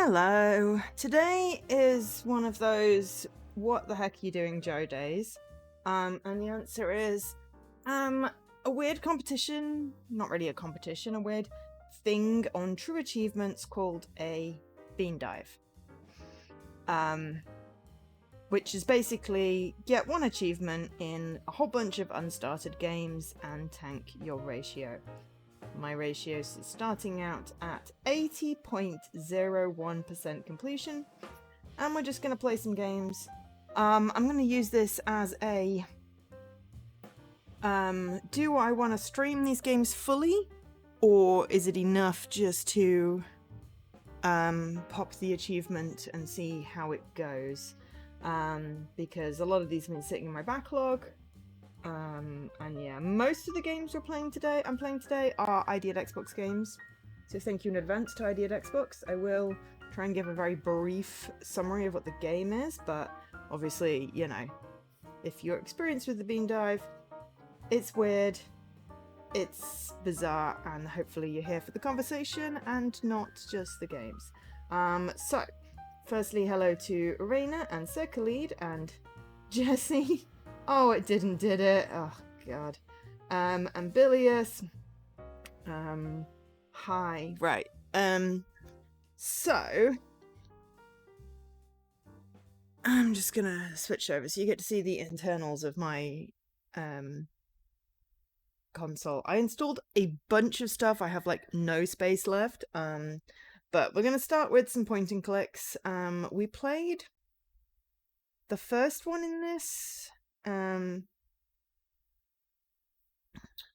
Hello. Today is one of those what the heck are you doing, Joe days. And the answer is a weird competition, not really a competition, a weird thing on True Achievements called a bean dive. Which is basically get one achievement in a whole bunch of unstarted games and tank your ratio. My ratio is starting out at 80.01% completion, and we're just going to play some games. I'm going to use this as a do I want to stream these games fully, or is it enough just to pop the achievement and see how it goes? Because a lot of these have been sitting in my backlog. And yeah, most of the games I'm playing today are ID at Xbox games. So thank you in advance to ID at Xbox. I will try and give a very brief summary of what the game is, but obviously, you know, if you're experienced with the bean dive, it's weird, it's bizarre, and hopefully you're here for the conversation and not just the games. So, firstly, hello to Raina and Circus and Jesse. Oh, it did it? Oh, God. And Bilius. Hi. Right. So, I'm just gonna switch over so you get to see the internals of my, console. I installed a bunch of stuff. I have, like, no space left. But we're gonna start with some point and clicks. We played the first one in this,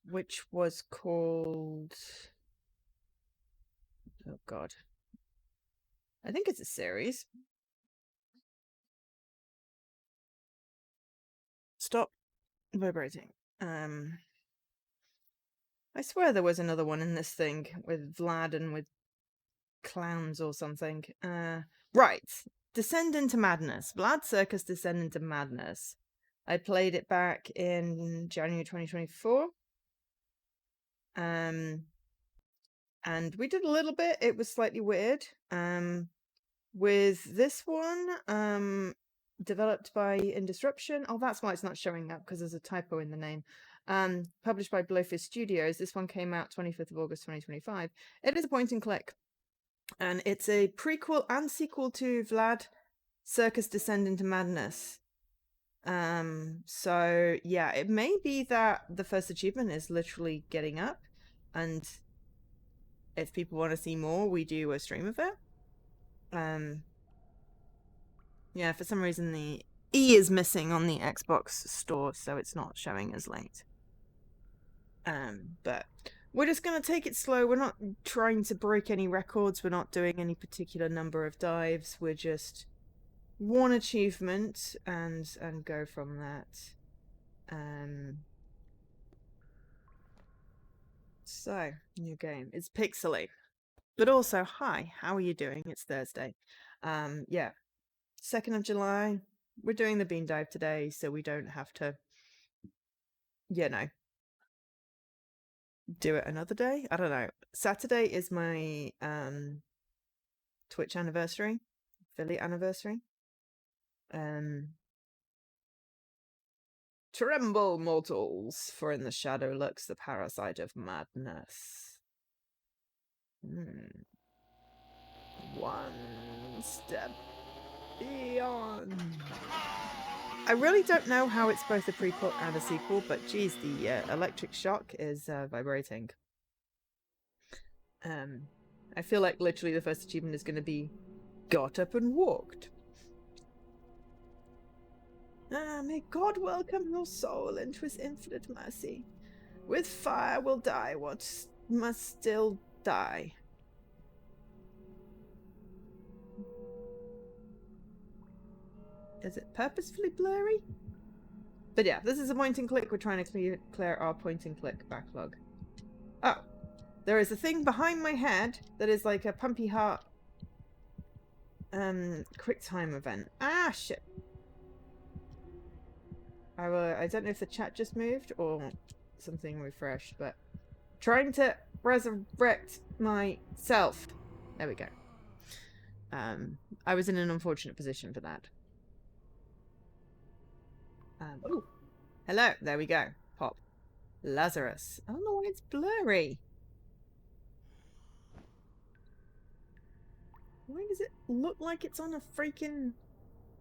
which was called, oh god, I think it's a series. Stop vibrating. I swear there was another one in this thing with Vlad and with clowns or something. Right, Descend into Madness. Vlad Circus Descend into Madness. I played it back in January 2024. And we did a little bit. It was slightly weird. With this one, developed by Indisruption. Oh, that's why it's not showing up, because there's a typo in the name. Published by Blowfish Studios. This one came out 25th of August 2025. It is a point and click. And it's a prequel and sequel to Vlad Circus Descend into Madness. So yeah, it may be that the first achievement is literally getting up, and if people want to see more, we do a stream of it. Yeah, for some reason the E is missing on the Xbox store, so it's not showing as late. But we're just gonna take it slow. We're not trying to break any records. We're not doing any particular number of dives. We're just one achievement and go from that. So, new game. It's pixely. But also, hi, how are you doing? It's Thursday. Yeah. 2nd of July. We're doing the bean dive today, so we don't have to, you know, do it another day. I don't know. Saturday is my Twitch anniversary, affiliate anniversary. Tremble, mortals, for in the shadow lurks the parasite of madness. One step beyond. I really don't know how it's both a prequel and a sequel, but geez, the electric shock is vibrating. I feel like literally the first achievement is going to be got up and walked. May God welcome your soul into his infinite mercy. With fire will die what must still die. Is it purposefully blurry? But yeah, this is a point and click. We're trying to clear our point and click backlog. Oh, there is a thing behind my head that is like a pumpy heart quick time event. Ah, shit. I don't know if the chat just moved or something refreshed, but trying to resurrect myself. There we go. I was in an unfortunate position for that. Oh, hello. There we go. Pop. Lazarus. I don't know why it's blurry. Why does it look like it's on a freaking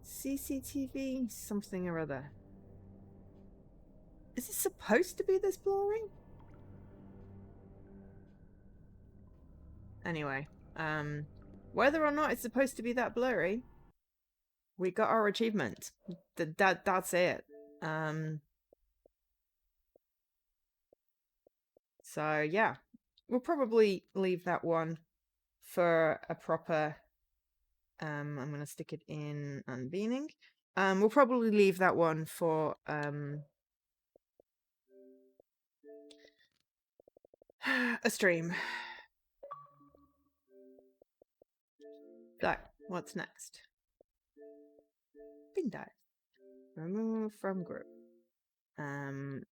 CCTV something or other? Is it supposed to be this blurry? Anyway, whether or not it's supposed to be that blurry, we got our achievement. That's it. So yeah, we'll probably leave that one for a proper. I'm gonna stick it in unbeaming. We'll probably leave that one for a stream. So, what's next? Bin dive. Remove from group.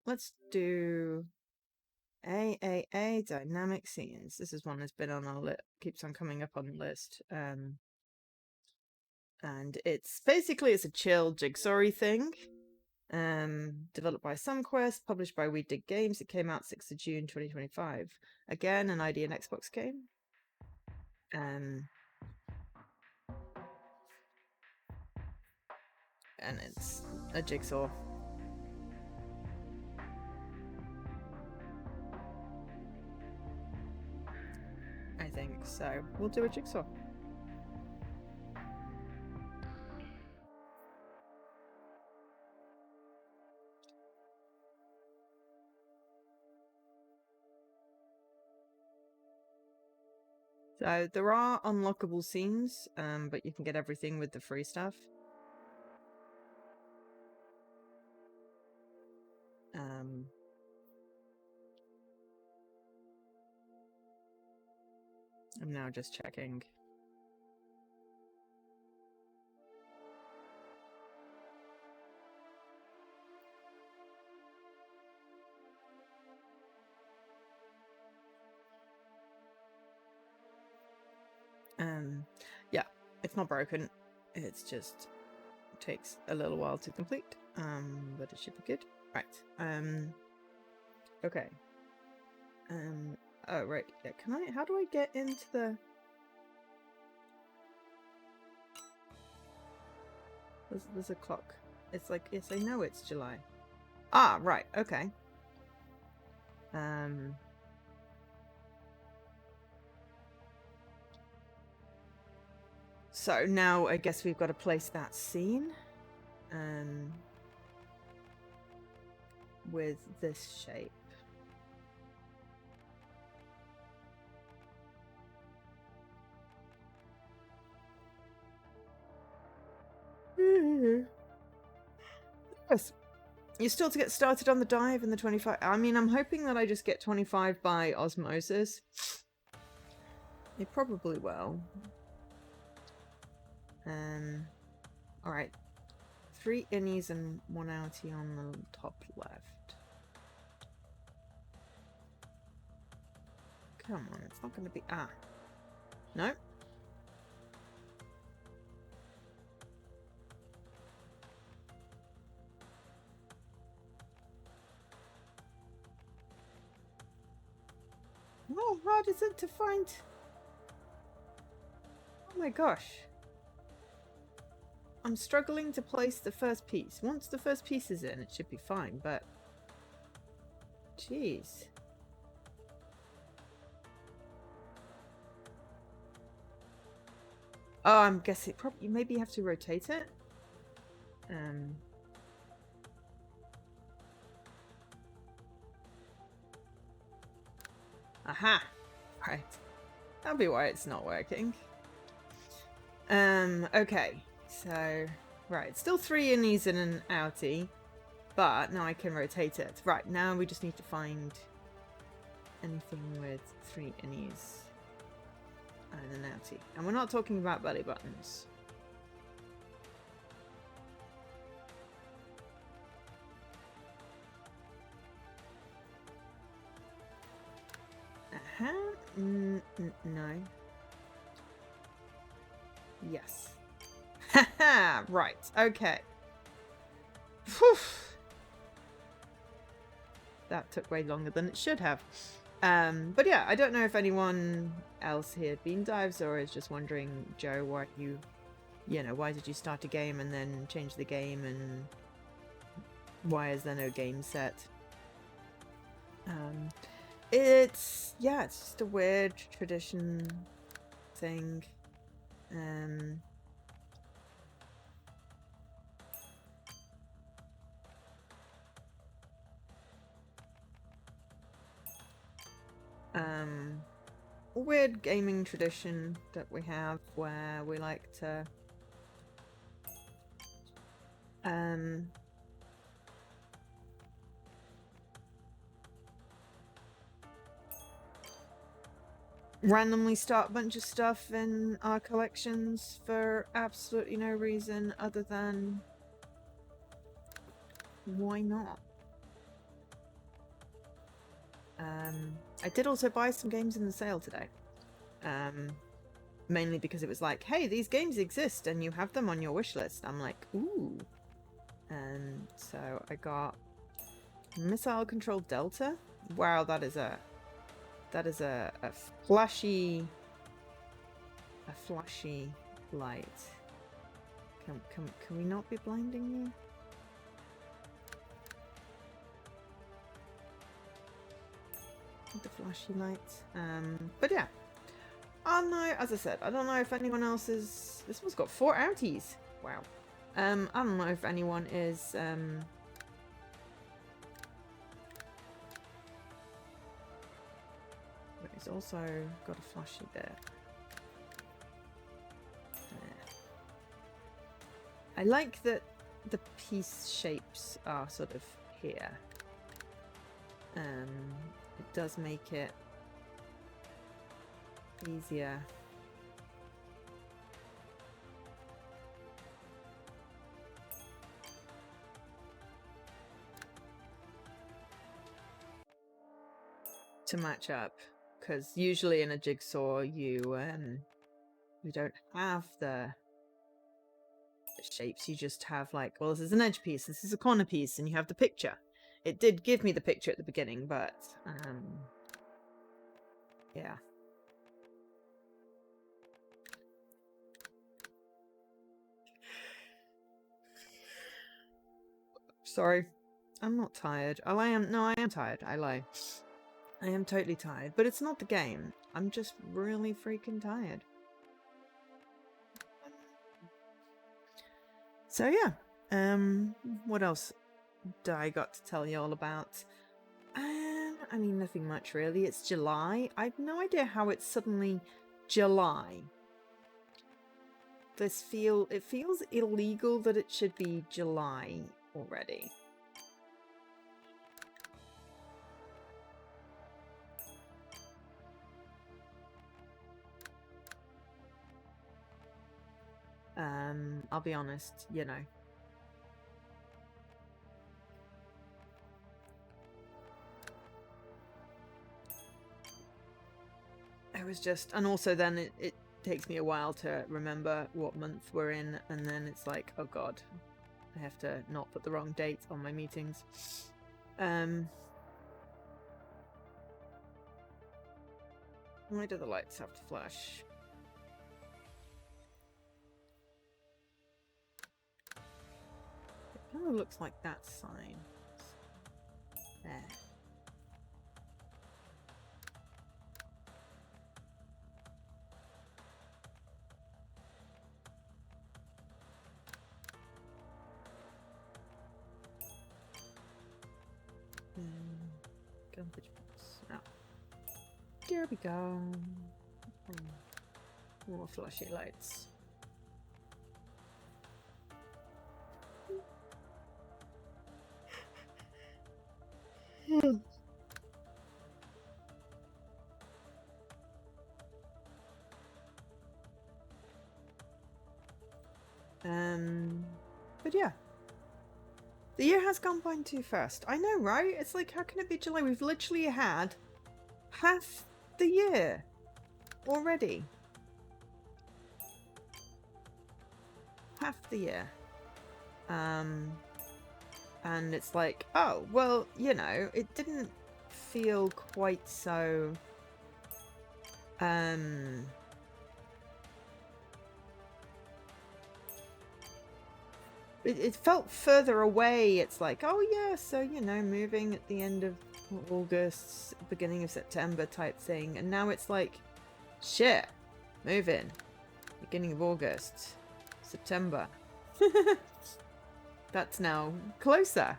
Let's do AAA Dynamic Scenes. This is one that's been on our list, keeps on coming up on the list. And it's basically a chill jigsaw-y thing. Developed by SumQuest, published by We Dig Games. It came out 6th of June 2025. Again, an ID and Xbox game. And it's a jigsaw. I think so. We'll do a jigsaw. So there are unlockable scenes, but you can get everything with the free stuff. I'm now just checking. Yeah, it's not broken. It's just takes a little while to complete. But it should be good. Right. Okay. Oh right. Yeah. How do I get into the? There's a clock. It's like, yes, I know it's July. Ah, right. Okay. So now I guess we've got to place that scene. With this shape. Yes. You're still to get started on the dive in the 25. I mean, I'm hoping that I just get 25 by osmosis. It probably will. Alright. 3 innies and 1 outie on the top left. Come on, it's not going to be... Ah. No. How hard is it to find? Oh my gosh. I'm struggling to place the first piece. Once the first piece is in, it should be fine, but... Jeez. Oh, I'm guessing probably maybe you have to rotate it. Aha. Right. That'll be why it's not working. Okay. So, right, it's still 3 innies and an outie, but now I can rotate it. Right, now we just need to find anything with 3 innies and an outie. And we're not talking about belly buttons. No. Yes. Haha, right, okay. Whew. That took way longer than it should have. But yeah, I don't know if anyone else here bean dives or is just wondering, Joe, why why did you start a game and then change the game, and why is there no game set? It's just a weird tradition thing. Weird gaming tradition that we have where we like to randomly start a bunch of stuff in our collections for absolutely no reason other than why not? I did also buy some games in the sale today. Mainly because it was like, hey, these games exist and you have them on your wish list. I'm like, ooh. And so I got Missile Control Delta. Wow, that is a flashy light. Can we not be blinding you? The flashy lights. But yeah. I don't know, as I said, I don't know if anyone else is... This one's got 4 outies. Wow. I don't know if anyone is... But it's also got a flashy bit. There. I like that the piece shapes are sort of here. It does make it easier. To match up, because usually in a jigsaw you don't have the shapes, you just have like, well, this is an edge piece, this is a corner piece, and you have the picture. It did give me the picture at the beginning, but yeah. Sorry, I'm not tired. Oh, I am. No, I am tired. I lie. I am totally tired, but it's not the game. I'm just really freaking tired. So yeah, what else do I got to tell you all about? I mean, nothing much really. It's July. I have no idea how it's suddenly July. It feels illegal that it should be July already. I'll be honest, you know. It was just, and also then it takes me a while to remember what month we're in, and then it's like, oh god, I have to not put the wrong date on my meetings. Why do the lights have to flash? It kind of looks like that sign. There. Garbage box. Oh. There we go. More flashy lights. But yeah. The year has gone by too fast. I know, right? It's like, how can it be July? We've literally had half the year already. half the year. And it's like, oh, well, you know, it didn't feel quite so, it felt further away. It's like, oh yeah, so, you know, moving at the end of August, beginning of September type thing. And now it's like, shit, moving, beginning of August, September. That's now closer.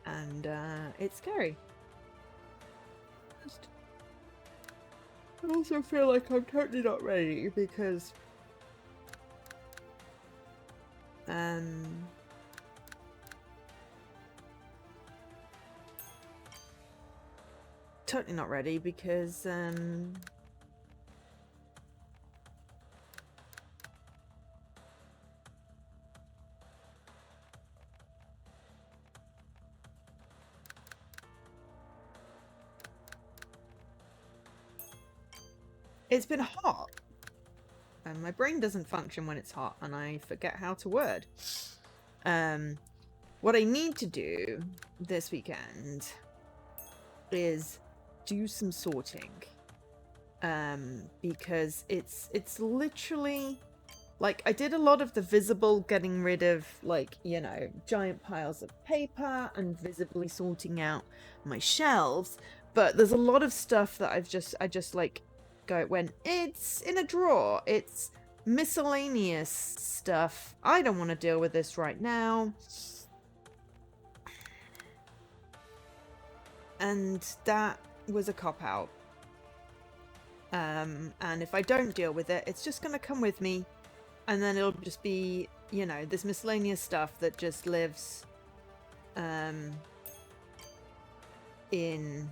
And it's scary. I also feel like I'm totally not ready because totally not ready because it's been hot and my brain doesn't function when it's hot and I forget how to word. What I need to do this weekend is do some sorting, because it's literally like I did a lot of the visible getting rid of, like, you know, giant piles of paper and visibly sorting out my shelves, but there's a lot of stuff that I just like go when it's in a drawer. It's miscellaneous stuff. I don't want to deal with this right now. And that was a cop-out. And if I don't deal with it, it's just going to come with me. And then it'll just be, you know, this miscellaneous stuff that just lives in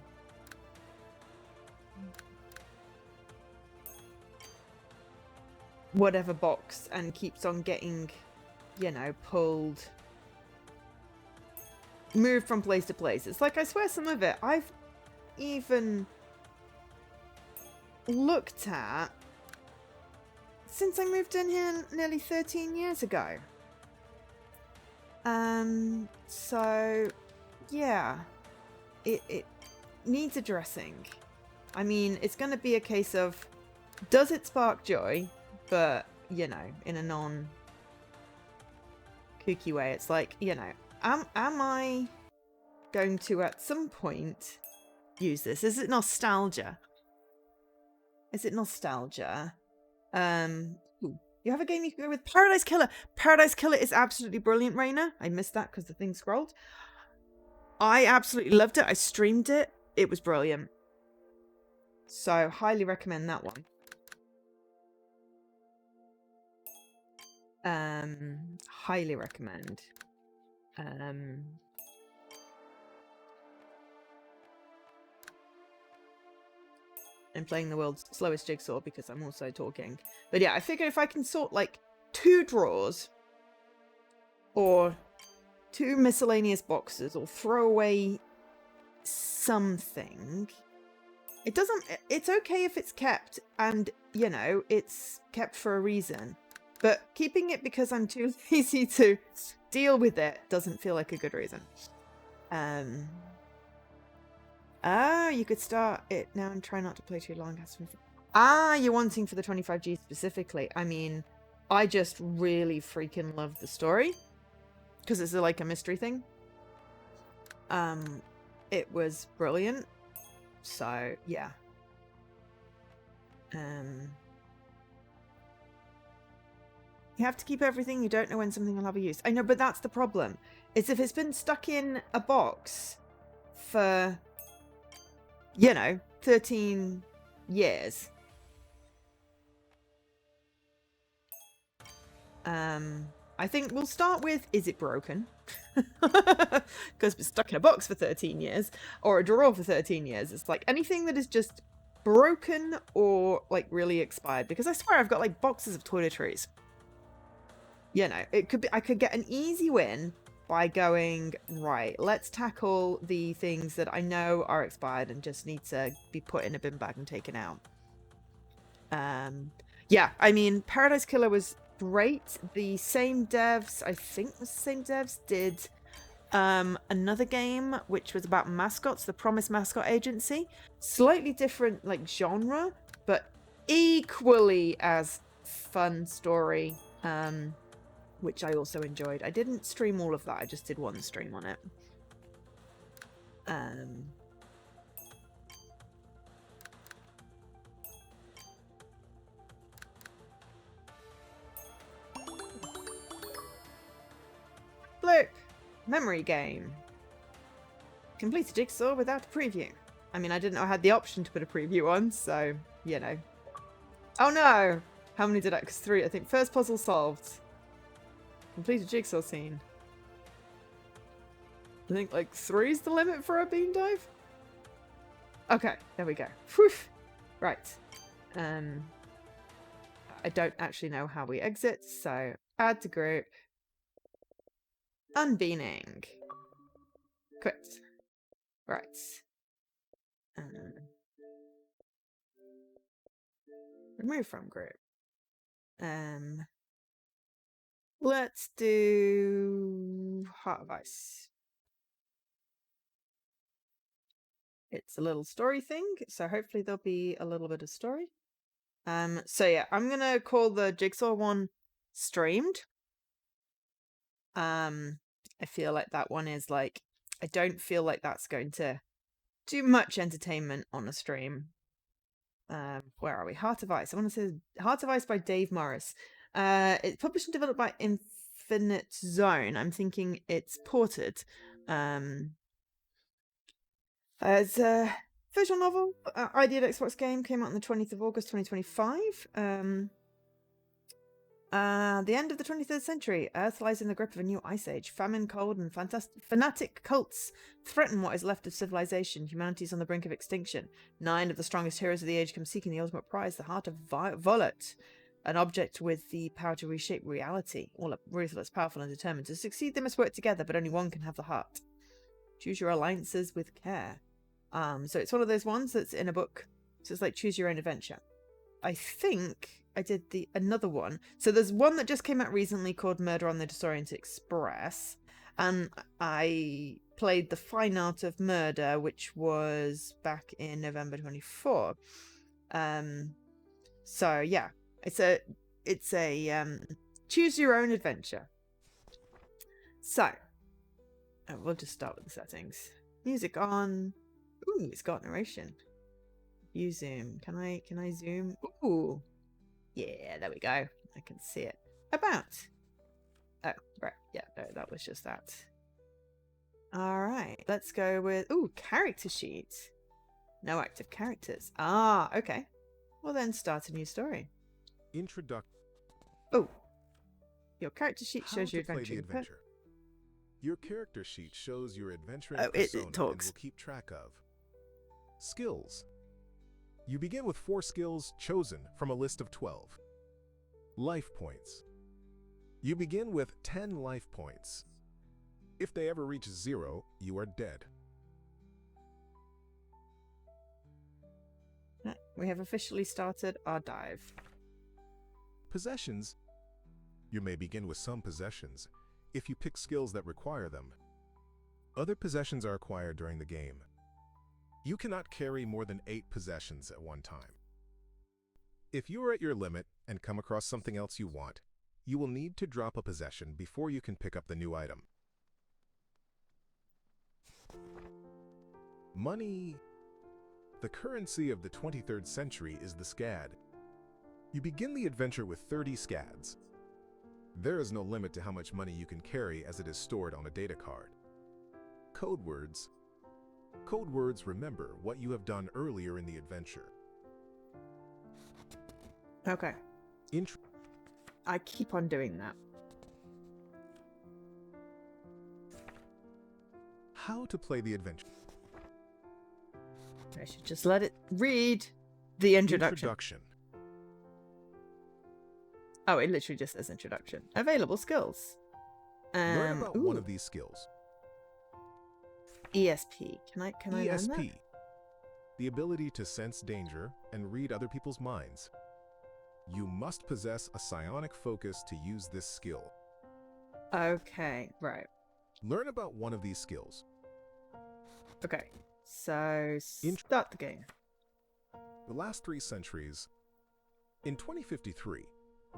whatever box and keeps on getting, you know, moved from place to place. It's like, I swear some of it I've even looked at since I moved in here nearly 13 years ago. So yeah, it needs addressing. I mean, it's going to be a case of, does it spark joy? But, you know, in a non-kooky way. It's like, you know, am I going to at some point use this? Is it nostalgia? Is it nostalgia? You have a game you can go with? Paradise Killer. Paradise Killer is absolutely brilliant, Raina. I missed that because the thing scrolled. I absolutely loved it. I streamed it. It was brilliant. So, highly recommend that one. Highly recommend. I'm playing the world's slowest jigsaw because I'm also talking. But yeah, I figure if I can sort like 2 drawers or 2 miscellaneous boxes or throw away something, it's okay if it's kept and, you know, it's kept for a reason. But keeping it because I'm too lazy to deal with it doesn't feel like a good reason. You could start it now and try not to play too long. You're wanting for the 25G specifically. I mean, I just really freaking love the story because it's like a mystery thing. It was brilliant. So yeah. You have to keep everything. You don't know when something will have a use. I know, but that's the problem. Is if it's been stuck in a box for, you know, 13 years. I think we'll start with, is it broken? Because it's stuck in a box for 13 years or a drawer for 13 years. It's like anything that is just broken or like really expired. Because I swear I've got like boxes of toiletries. You know, it could be, I could get an easy win by going, right, let's tackle the things that I know are expired and just need to be put in a bin bag and taken out. Yeah, I mean, Paradise Killer was great. The same devs, I think the same devs, did another game which was about mascots, the Promise Mascot Agency. Slightly different, like, genre, but equally as fun story, which I also enjoyed. I didn't stream all of that, I just did one stream on it. Look! Memory game. Complete a jigsaw without a preview. I mean, I didn't know I had the option to put a preview on, so, you know. Oh no! How many did I? Because 3, I think. First puzzle solved. Complete a jigsaw scene. I think, like, 3 is the limit for a beam dive? Okay, there we go. Whew. Right. I don't actually know how we exit, so add to group. Unbeaning. Quit. Right. Remove from group. Let's do Heart of Ice. It's a little story thing, so hopefully there'll be a little bit of story. So yeah, I'm gonna call the jigsaw one streamed. I feel like that one is like, I don't feel like that's going to do much entertainment on a stream. Where are we? Heart of Ice. I want to say Heart of Ice by Dave Morris. It's published and developed by Infinite Zone. I'm thinking it's ported. It's a visual novel, ideal Xbox game, came out on the 20th of August 2025. The end of the 23rd century. Earth lies in the grip of a new ice age. Famine, cold, and fanatic cults threaten what is left of civilization. Humanity is on the brink of extinction. 9 of the strongest heroes of the age come seeking the ultimate prize, the heart of Volat, an object with the power to reshape reality. All ruthless, powerful, and determined. To succeed, they must work together, but only one can have the heart. Choose your alliances with care. So it's one of those ones that's in a book. So it's like choose your own adventure. I think I did another one. So there's one that just came out recently called Murder on the Disorient Express. And I played The Fine Art of Murder, which was back in November 24. So yeah, it's a choose your own adventure. So we'll just start with the settings. Music on. Ooh, it's got narration. View zoom. Can I zoom? Ooh. Yeah, there we go. I can see it. About. Oh, right. Yeah, no, that was just that. Alright, let's go with... Ooh, character sheet. No active characters. Ah, okay. Well then, start a new story. Introduction. Oh. Your character sheet shows your adventure. Your character sheet shows your adventure persona it talks. And will keep track of. Skills. You begin with 4 skills chosen from a list of 12. Life points. You begin with 10 life points. If they ever reach 0, you are dead. We have officially started our dive. Possessions. You may begin with some possessions if you pick skills that require them. Other possessions are acquired during the game. You cannot carry more than 8 possessions at one time. If you are at your limit and come across something else you want, you will need to drop a possession before you can pick up the new item. Money. The currency of the 23rd century is the SCAD. You begin the adventure with 30 SCADs. There is no limit to how much money you can carry as it is stored on a data card. Code words. Code words remember what you have done earlier in the adventure. Okay. I keep on doing that. How to play the adventure. I should just let it read the introduction. Oh, it literally just says introduction. Available skills. Learn about one Ooh, of these skills. ESP. Can I learn that? ESP, the ability to sense danger and read other people's minds. You must possess a psionic focus to use this skill. Okay, right. Learn about one of these skills. Okay, so start the game. The last 3 centuries. In 2053,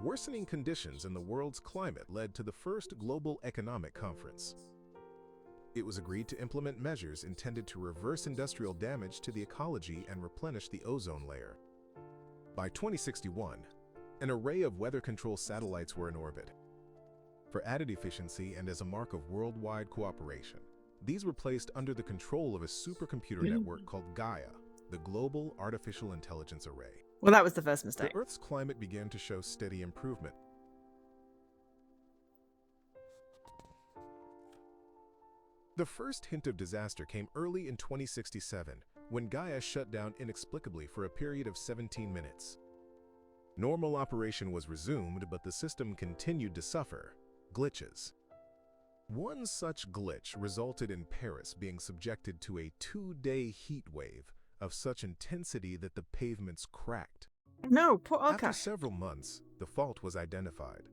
worsening conditions in the world's climate led to the first global economic conference. It was agreed to implement measures intended to reverse industrial damage to the ecology and replenish the ozone layer. By 2061, an array of weather control satellites were in orbit. For added efficiency and as a mark of worldwide cooperation, these were placed under the control of a supercomputer network called Gaia, the Global Artificial Intelligence Array. Well, that was the first mistake. The Earth's climate began to show steady improvement. The first hint of disaster came early in 2067, when Gaia shut down inexplicably for a period of 17 minutes. Normal operation was resumed, but the system continued to suffer glitches. One such glitch resulted in Paris being subjected to a 2-day heat wave of such intensity that the pavements cracked. No, poor After Akash. several months, the fault was identified.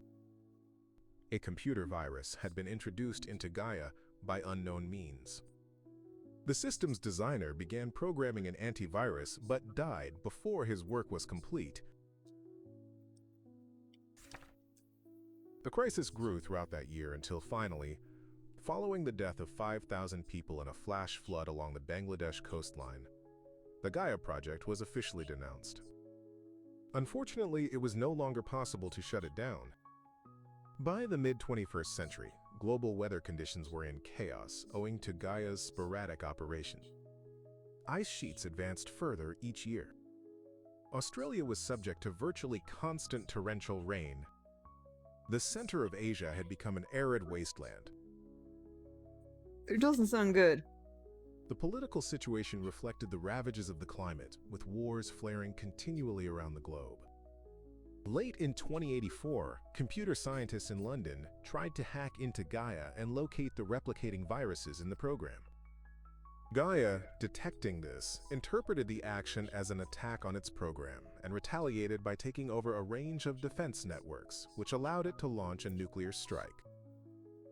A computer virus had been introduced into Gaia by unknown means. The system's designer began programming an antivirus but died before his work was complete. The crisis grew throughout that year until finally, following the death of 5,000 people in a flash flood along the Bangladesh coastline, the Gaia project was officially denounced. Unfortunately, it was no longer possible to shut it down. By the mid-21st century, global weather conditions were in chaos owing to Gaia's sporadic operation. Ice sheets advanced further each year. Australia was subject to virtually constant torrential rain. The center of Asia had become an arid wasteland. It doesn't sound good. The political situation reflected the ravages of the climate, with wars flaring continually around the globe. Late in 2084, computer scientists in London tried to hack into Gaia and locate the replicating viruses in the program. Gaia, detecting this, interpreted the action as an attack on its program and retaliated by taking over a range of defense networks, which allowed it to launch a nuclear strike.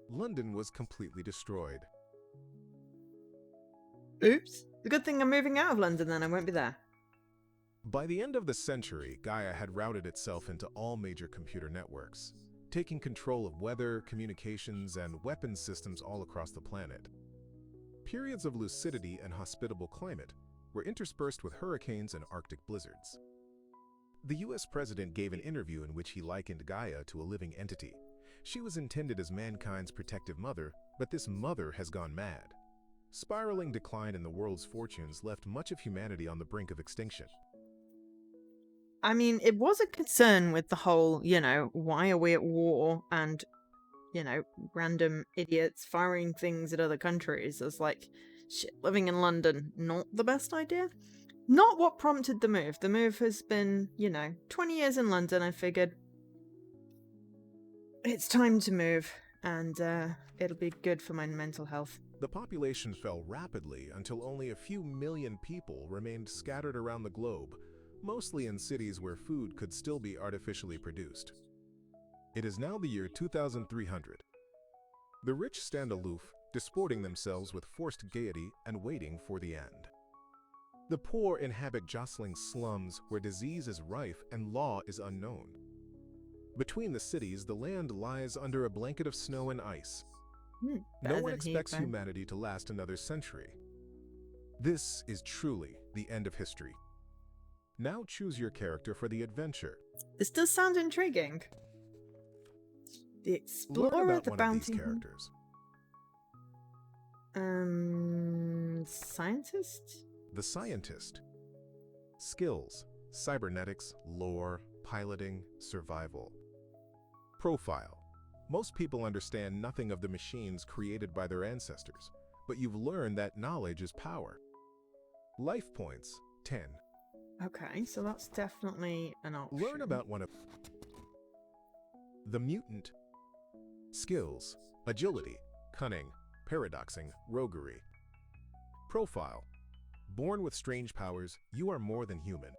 London was completely destroyed. Oops. The good thing I'm moving out of London then, I won't be there. By the end of the century, Gaia had routed itself into all major computer networks, taking control of weather, communications, and weapons systems all across the planet. Periods of lucidity and hospitable climate were interspersed with hurricanes and Arctic blizzards. The US president gave an interview in which he likened Gaia to a living entity. She was intended as mankind's protective mother, but this mother has gone mad. Spiraling decline in the world's fortunes left much of humanity on the brink of extinction. I mean, it was a concern with the whole, why are we at war and, random idiots firing things at other countries. It's like, shit, living in London, not the best idea. Not what prompted the move. The move has been, 20 years in London. I figured it's time to move, and it'll be good for my mental health. The population fell rapidly until only a few million people remained scattered around the globe, mostly in cities where food could still be artificially produced. It is now the year 2300. The rich stand aloof, disporting themselves with forced gaiety and waiting for the end. The poor inhabit jostling slums where disease is rife and law is unknown. Between the cities, the land lies under a blanket of snow and ice. No one expects humanity to last another century. This is truly the end of history. Now choose your character for the adventure. This does sound intriguing. The explorer, the bounty characters. Scientist? The scientist. Skills: cybernetics, lore, piloting, survival. Profile: most people understand nothing of the machines created by their ancestors, but you've learned that knowledge is power. Life points: 10. Okay, so that's definitely an option. Learn about one of the mutant. Skills: Agility, cunning, paradoxing, roguery. Profile. Born with strange powers, you are more than human.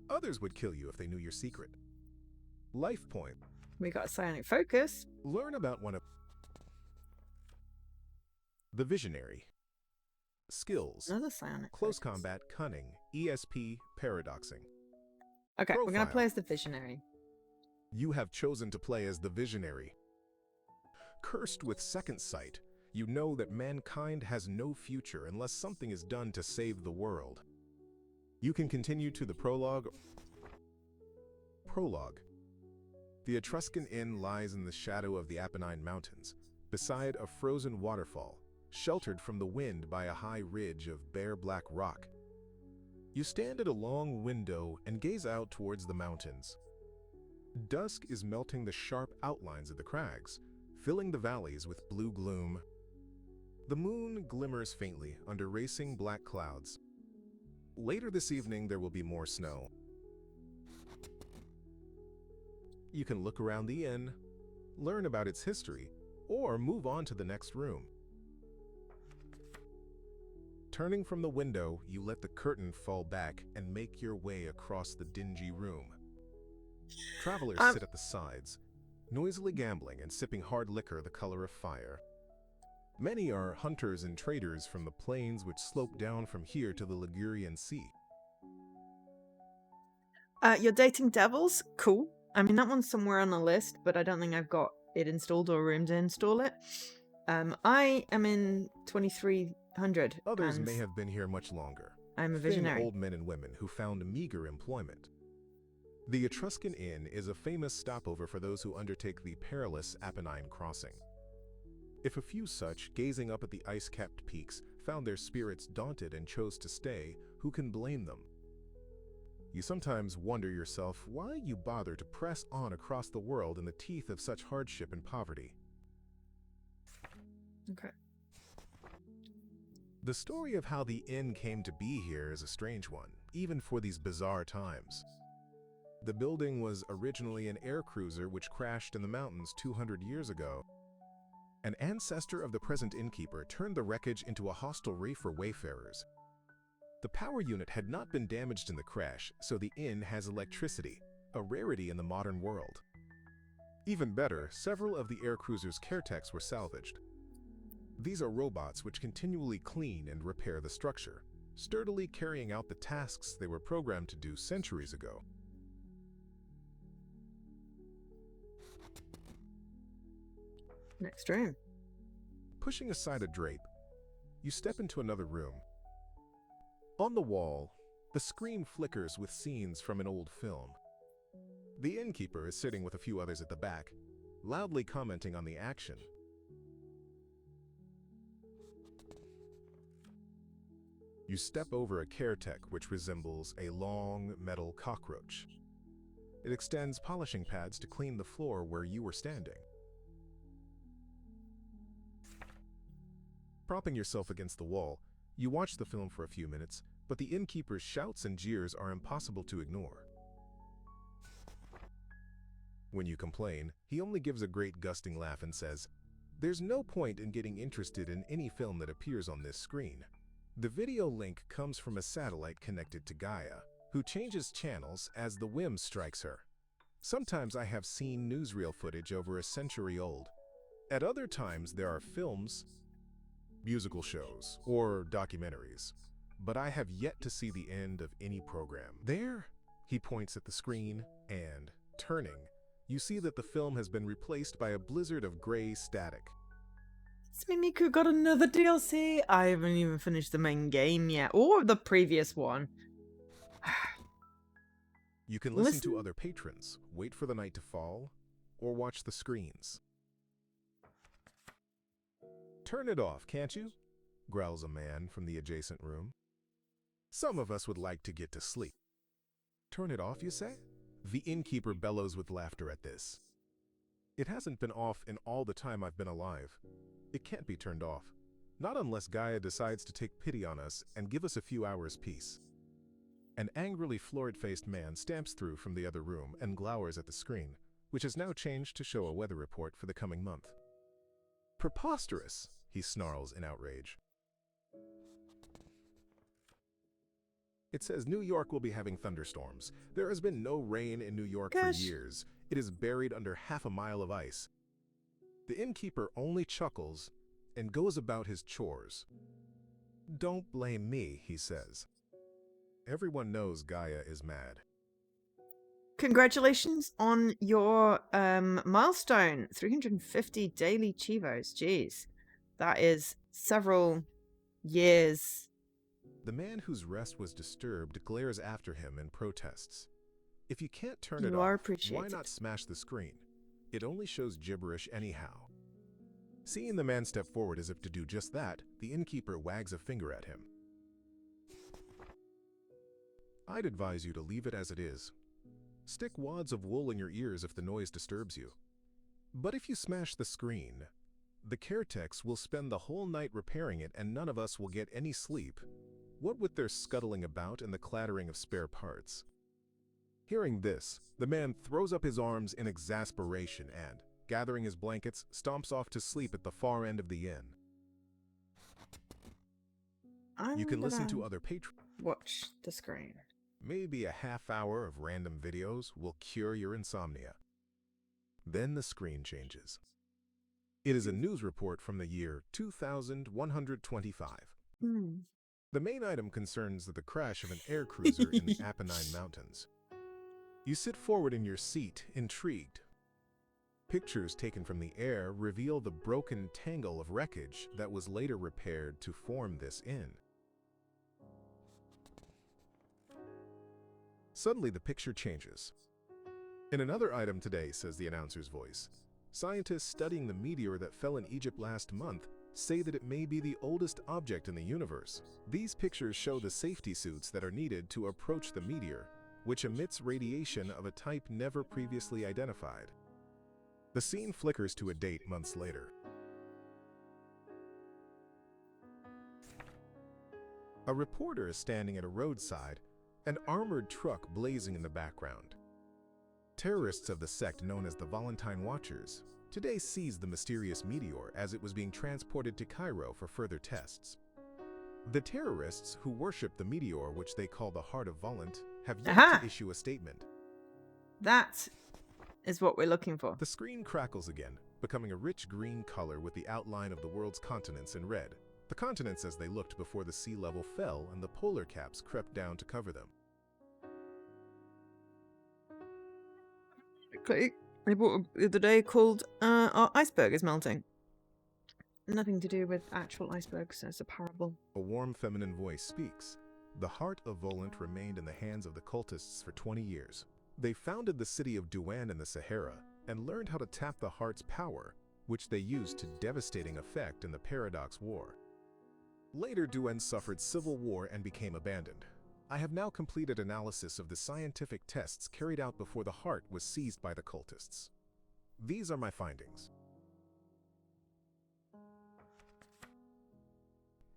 Others would kill you if they knew your secret. Life point. We got a psionic focus. Learn about one of the visionary. Skills. Another psionic Close focus. combat, cunning, ESP, paradoxing. Okay, we're going to Profile. play as the visionary. You have chosen to play as the visionary. Cursed with second sight, you know that mankind has no future unless something is done to save the world. You can continue to the prologue. Prologue. The Etruscan Inn lies in the shadow of the Apennine Mountains, beside a frozen waterfall, sheltered from the wind by a high ridge of bare black rock. You stand at a long window and gaze out towards the mountains. Dusk is melting the sharp outlines of the crags, filling the valleys with blue gloom. The moon glimmers faintly under racing black clouds. Later this evening, there will be more snow. You can look around the inn, learn about its history, or move on to the next room. Turning from the window, you let the curtain fall back and make your way across the dingy room. Travelers sit at the sides, noisily gambling and sipping hard liquor the color of fire. Many are hunters and traders from the plains which slope down from here to the Ligurian Sea. You're dating devils? Cool. I mean, that one's somewhere on the list, but I don't think I've got it installed or room to install it. I am in 2300. Others may have been here much longer. I'm a Thin visionary. old men and women who found meager employment. The Etruscan Inn is a famous stopover for those who undertake the perilous Apennine crossing. If a few such, gazing up at the ice-capped peaks, found their spirits daunted and chose to stay, who can blame them? You sometimes wonder yourself why you bother to press on across the world in the teeth of such hardship and poverty. Okay. The story of how the inn came to be here is a strange one, even for these bizarre times. The building was originally an air cruiser which crashed in the mountains 200 years ago. An ancestor of the present innkeeper turned the wreckage into a hostelry for wayfarers. The power unit had not been damaged in the crash, so the inn has electricity, a rarity in the modern world. Even better, several of the air cruiser's caretechs were salvaged. These are robots which continually clean and repair the structure, sturdily carrying out the tasks they were programmed to do centuries ago. Next room. Pushing aside a drape, you step into another room. On the wall, the screen flickers with scenes from an old film. The innkeeper is sitting with a few others at the back, loudly commenting on the action. You step over a caretech which resembles a long metal cockroach. It extends polishing pads to clean the floor where you were standing. Propping yourself against the wall, you watch the film for a few minutes, but the innkeeper's shouts and jeers are impossible to ignore. When you complain, he only gives a great gusting laugh and says, "There's no point in getting interested in any film that appears on this screen. The video link comes from a satellite connected to Gaia, who changes channels as the whim strikes her. Sometimes I have seen newsreel footage over a century old. At other times there are films, musical shows, or documentaries, but I have yet to see the end of any program." There, he points at the screen, and, turning, you see that the film has been replaced by a blizzard of gray static. Mimiku got another DLC. I haven't even finished the main game yet, or the previous one. You can listen to other patrons, wait for the night to fall, or watch the screens. "Turn it off, can't you?" growls a man from the adjacent room. "Some of us would like to get to sleep." "Turn it off, you say?" The innkeeper bellows with laughter at this. "It hasn't been off in all the time I've been alive. It can't be turned off. Not unless Gaia decides to take pity on us and give us a few hours' peace." An angrily florid-faced man stamps through from the other room and glowers at the screen, which has now changed to show a weather report for the coming month. Preposterous, he snarls in outrage. It says New York will be having thunderstorms. There has been no rain in New York for Gosh. years. It is buried under half a mile of ice. The innkeeper only chuckles and goes about his chores. Don't blame me, he says. Everyone knows Gaia is mad. Congratulations on your milestone. 350 daily Chivos. Jeez. That is several years. The man whose rest was disturbed glares after him and protests. If you can't turn it You are off, why appreciated. not smash the screen? It only shows gibberish anyhow. Seeing the man step forward as if to do just that, the innkeeper wags a finger at him. I'd advise you to leave it as it is. Stick wads of wool in your ears if the noise disturbs you. But if you smash the screen, the caretex will spend the whole night repairing it and none of us will get any sleep. What with their scuttling about and the clattering of spare parts. Hearing this, the man throws up his arms in exasperation and, gathering his blankets, stomps off to sleep at the far end of the inn. You can listen to other patrons. Watch the screen. Maybe a half hour of random videos will cure your insomnia. Then the screen changes. It is a news report from the year 2125. The main item concerns the crash of an air cruiser in the Apennine Mountains. You sit forward in your seat, intrigued. Pictures taken from the air reveal the broken tangle of wreckage that was later repaired to form this inn. Suddenly, the picture changes. In another item today, says the announcer's voice, scientists studying the meteor that fell in Egypt last month say that it may be the oldest object in the universe. These pictures show the safety suits that are needed to approach the meteor, which emits radiation of a type never previously identified. The scene flickers to a date months later. A reporter is standing at a roadside, an armored truck blazing in the background. Terrorists of the sect known as the Valentine Watchers today seized the mysterious meteor as it was being transported to Cairo for further tests. The terrorists who worship the meteor, which they call the Heart of Volant, have yet to issue a statement. That is what we're looking for. The screen crackles again, becoming a rich green color with the outline of the world's continents in red. The continents as they looked before the sea level fell and the polar caps crept down to cover them. Okay. I bought the other day called Our Iceberg is Melting. Nothing to do with actual icebergs as a parable. A warm feminine voice speaks. The Heart of Volant remained in the hands of the cultists for 20 years. They founded the city of Douan in the Sahara and learned how to tap the heart's power, which they used to devastating effect in the Paradox War. Later, Douan suffered civil war and became abandoned. I have now completed analysis of the scientific tests carried out before the heart was seized by the cultists. These are my findings.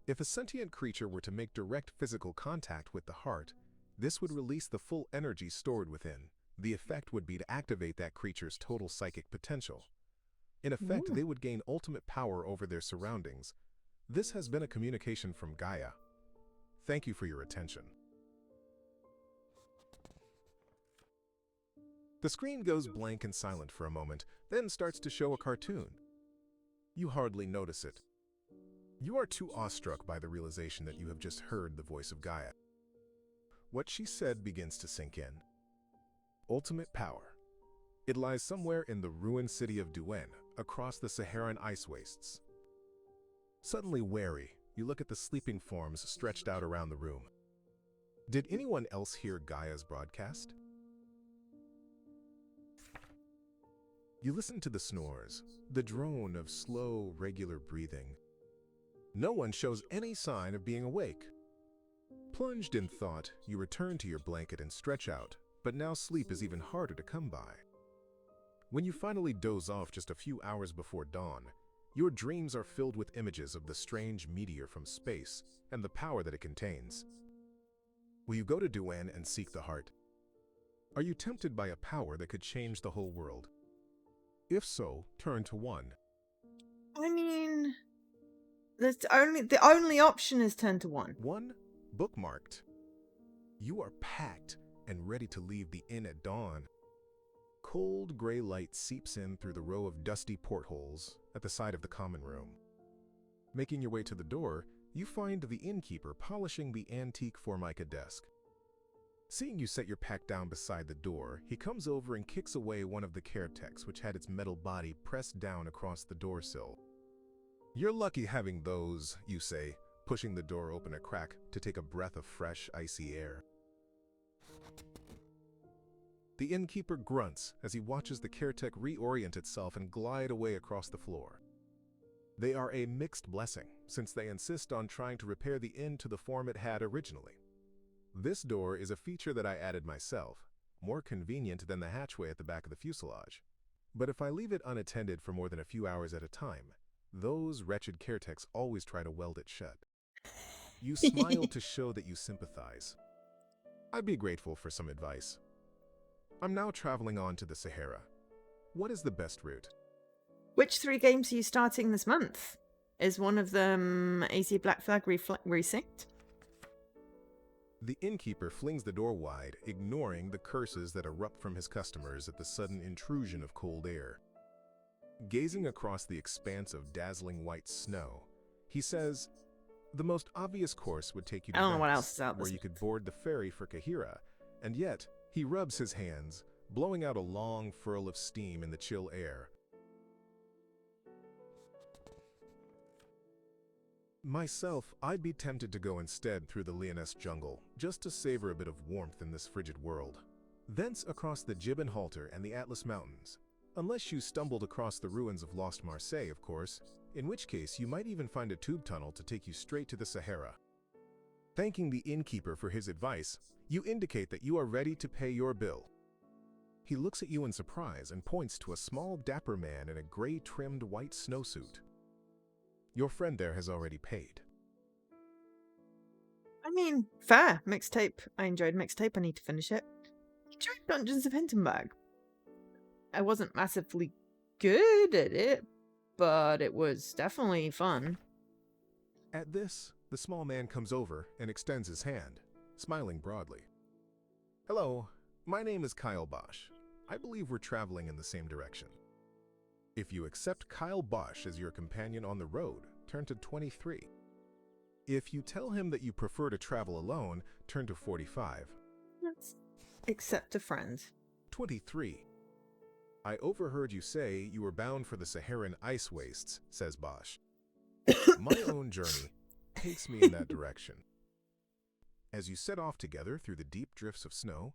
If a sentient creature were to make direct physical contact with the heart, this would release the full energy stored within. The effect would be to activate that creature's total psychic potential. In effect, they would gain ultimate power over their surroundings. This has been a communication from Gaia. Thank you for your attention. The screen goes blank and silent for a moment, then starts to show a cartoon. You hardly notice it. You are too awestruck by the realization that you have just heard the voice of Gaia. What she said begins to sink in. Ultimate power. It lies somewhere in the ruined city of Douan, across the Saharan ice wastes. Suddenly wary, you look at the sleeping forms stretched out around the room. Did anyone else hear Gaia's broadcast? You listen to the snores, the drone of slow, regular breathing. No one shows any sign of being awake. Plunged in thought, you return to your blanket and stretch out, but now sleep is even harder to come by. When you finally doze off just a few hours before dawn, your dreams are filled with images of the strange meteor from space and the power that it contains. Will you go to Douan and seek the heart? Are you tempted by a power that could change the whole world? If so, turn to one. I mean, the only option is 10 to 1. 1. Bookmarked. You are packed and ready to leave the inn at dawn. Cold gray light seeps in through the row of dusty portholes at the side of the common room. Making your way to the door, you find the innkeeper polishing the antique Formica desk. Seeing you set your pack down beside the door, he comes over and kicks away one of the care-techs, which had its metal body pressed down across the door sill. You're lucky having those, you say, pushing the door open a crack to take a breath of fresh, icy air. The innkeeper grunts as he watches the care-tech reorient itself and glide away across the floor. They are a mixed blessing, since they insist on trying to repair the inn to the form it had originally. This door is a feature that I added myself, more convenient than the hatchway at the back of the fuselage. But if I leave it unattended for more than a few hours at a time, those wretched care-techs always try to weld it shut. You smile to show that you sympathize. I'd be grateful for some advice. I'm now traveling on to the Sahara. What is the best route? Which 3 games are you starting this month? Is one of them AC Black Flag resynced? The innkeeper flings the door wide, ignoring the curses that erupt from his customers at the sudden intrusion of cold air. Gazing across the expanse of dazzling white snow, he says, the most obvious course would take you to I don't know what Venice, else is out where this you could board the ferry for Kahira, and yet he rubs his hands, blowing out a long furl of steam in the chill air. Myself, I'd be tempted to go instead through the Lyonesse jungle, just to savor a bit of warmth in this frigid world. Thence across the Gibbon Halter and the Atlas Mountains. Unless you stumbled across the ruins of Lost Marseille, of course, in which case you might even find a tube tunnel to take you straight to the Sahara. Thanking the innkeeper for his advice, you indicate that you are ready to pay your bill. He looks at you in surprise and points to a small dapper man in a gray-trimmed white snowsuit. Your friend there has already paid. I mean, fair. Mixtape. I enjoyed Mixtape. I need to finish it. I enjoyed Dungeons of Hinterberg. I wasn't massively good at it, but it was definitely fun. At this, the small man comes over and extends his hand, smiling broadly. Hello, my name is Kyle Bosch. I believe we're traveling in the same direction. If you accept Kyle Bosch as your companion on the road, turn to 23. If you tell him that you prefer to travel alone, turn to 45. Let's accept a friend. 23. I overheard you say you were bound for the Saharan ice wastes, says Bosch. My own journey takes me in that direction. As you set off together through the deep drifts of snow,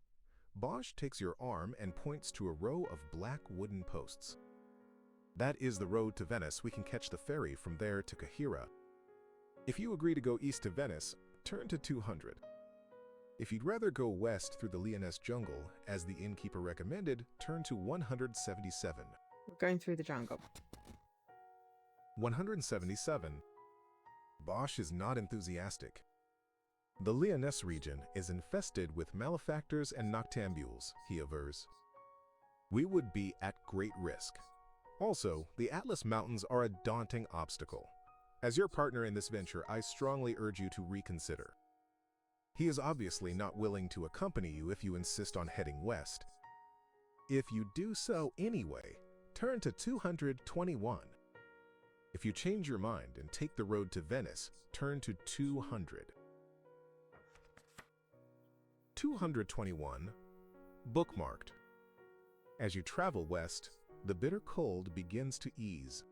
Bosch takes your arm and points to a row of black wooden posts. That is the road to Venice. We can catch the ferry from there to Kahira. If you agree to go east to Venice, turn to 200. If you'd rather go west through the Lyonesse jungle, as the innkeeper recommended, turn to 177. We're going through the jungle. 177. Bosch is not enthusiastic. The Lyonesse region is infested with malefactors and noctambules, he avers. We would be at great risk. Also, the Atlas Mountains are a daunting obstacle. As your partner in this venture, I strongly urge you to reconsider. He is obviously not willing to accompany you if you insist on heading west. If you do so anyway, turn to 221. If you change your mind and take the road to Venice, turn to 200. 221, bookmarked. As you travel west, the bitter cold begins to ease.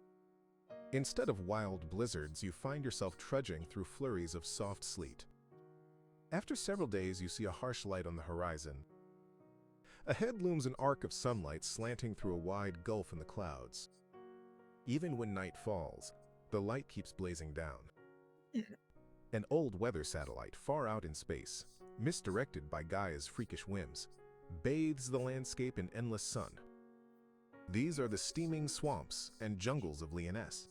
Instead of wild blizzards, you find yourself trudging through flurries of soft sleet. After several days, you see a harsh light on the horizon. Ahead looms an arc of sunlight slanting through a wide gulf in the clouds. Even when night falls, the light keeps blazing down. An old weather satellite far out in space, misdirected by Gaia's freakish whims, bathes the landscape in endless sun. These are the steaming swamps and jungles of Lyonesse.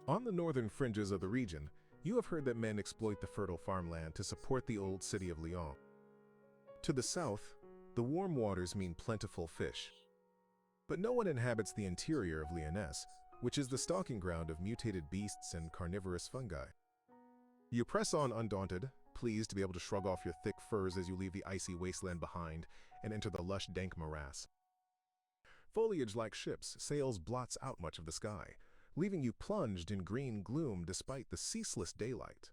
On the northern fringes of the region, you have heard that men exploit the fertile farmland to support the old city of Lyon. To the south, the warm waters mean plentiful fish. But no one inhabits the interior of Lyonesse, which is the stalking ground of mutated beasts and carnivorous fungi. You press on undaunted, pleased to be able to shrug off your thick furs as you leave the icy wasteland behind and enter the lush, dank morass. Foliage like ships, sails blots out much of the sky, leaving you plunged in green gloom despite the ceaseless daylight.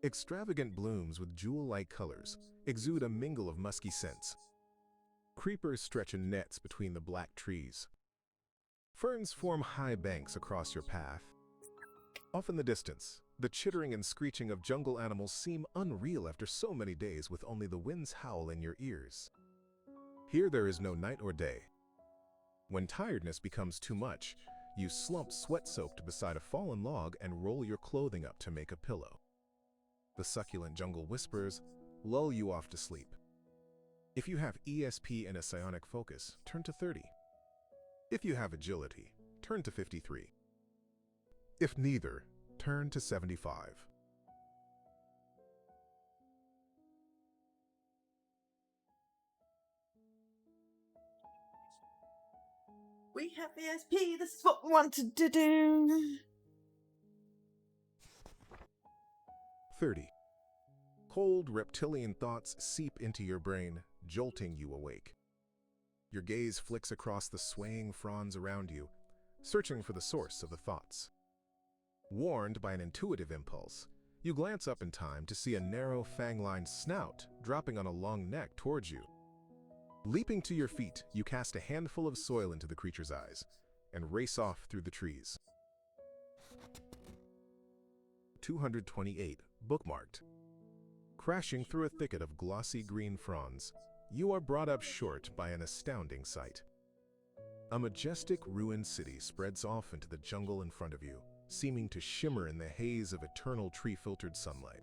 Extravagant blooms with jewel-like colors exude a mingle of musky scents. Creepers stretch in nets between the black trees. Ferns form high banks across your path. Off in the distance, the chittering and screeching of jungle animals seem unreal after so many days with only the wind's howl in your ears. Here there is no night or day. When tiredness becomes too much, you slump sweat-soaked beside a fallen log and roll your clothing up to make a pillow. The succulent jungle whispers lull you off to sleep. If you have ESP and a psionic focus, turn to 30. If you have agility, turn to 53. If neither, turn to 75. We have ESP, this is what we wanted to do. 30. Cold, reptilian thoughts seep into your brain, jolting you awake. Your gaze flicks across the swaying fronds around you, searching for the source of the thoughts. Warned by an intuitive impulse, you glance up in time to see a narrow, fang-lined snout dropping on a long neck towards you. Leaping to your feet, you cast a handful of soil into the creature's eyes and race off through the trees. 228. Bookmarked. Crashing through a thicket of glossy green fronds, you are brought up short by an astounding sight. A majestic ruined city spreads off into the jungle in front of you, seeming to shimmer in the haze of eternal tree-filtered sunlight.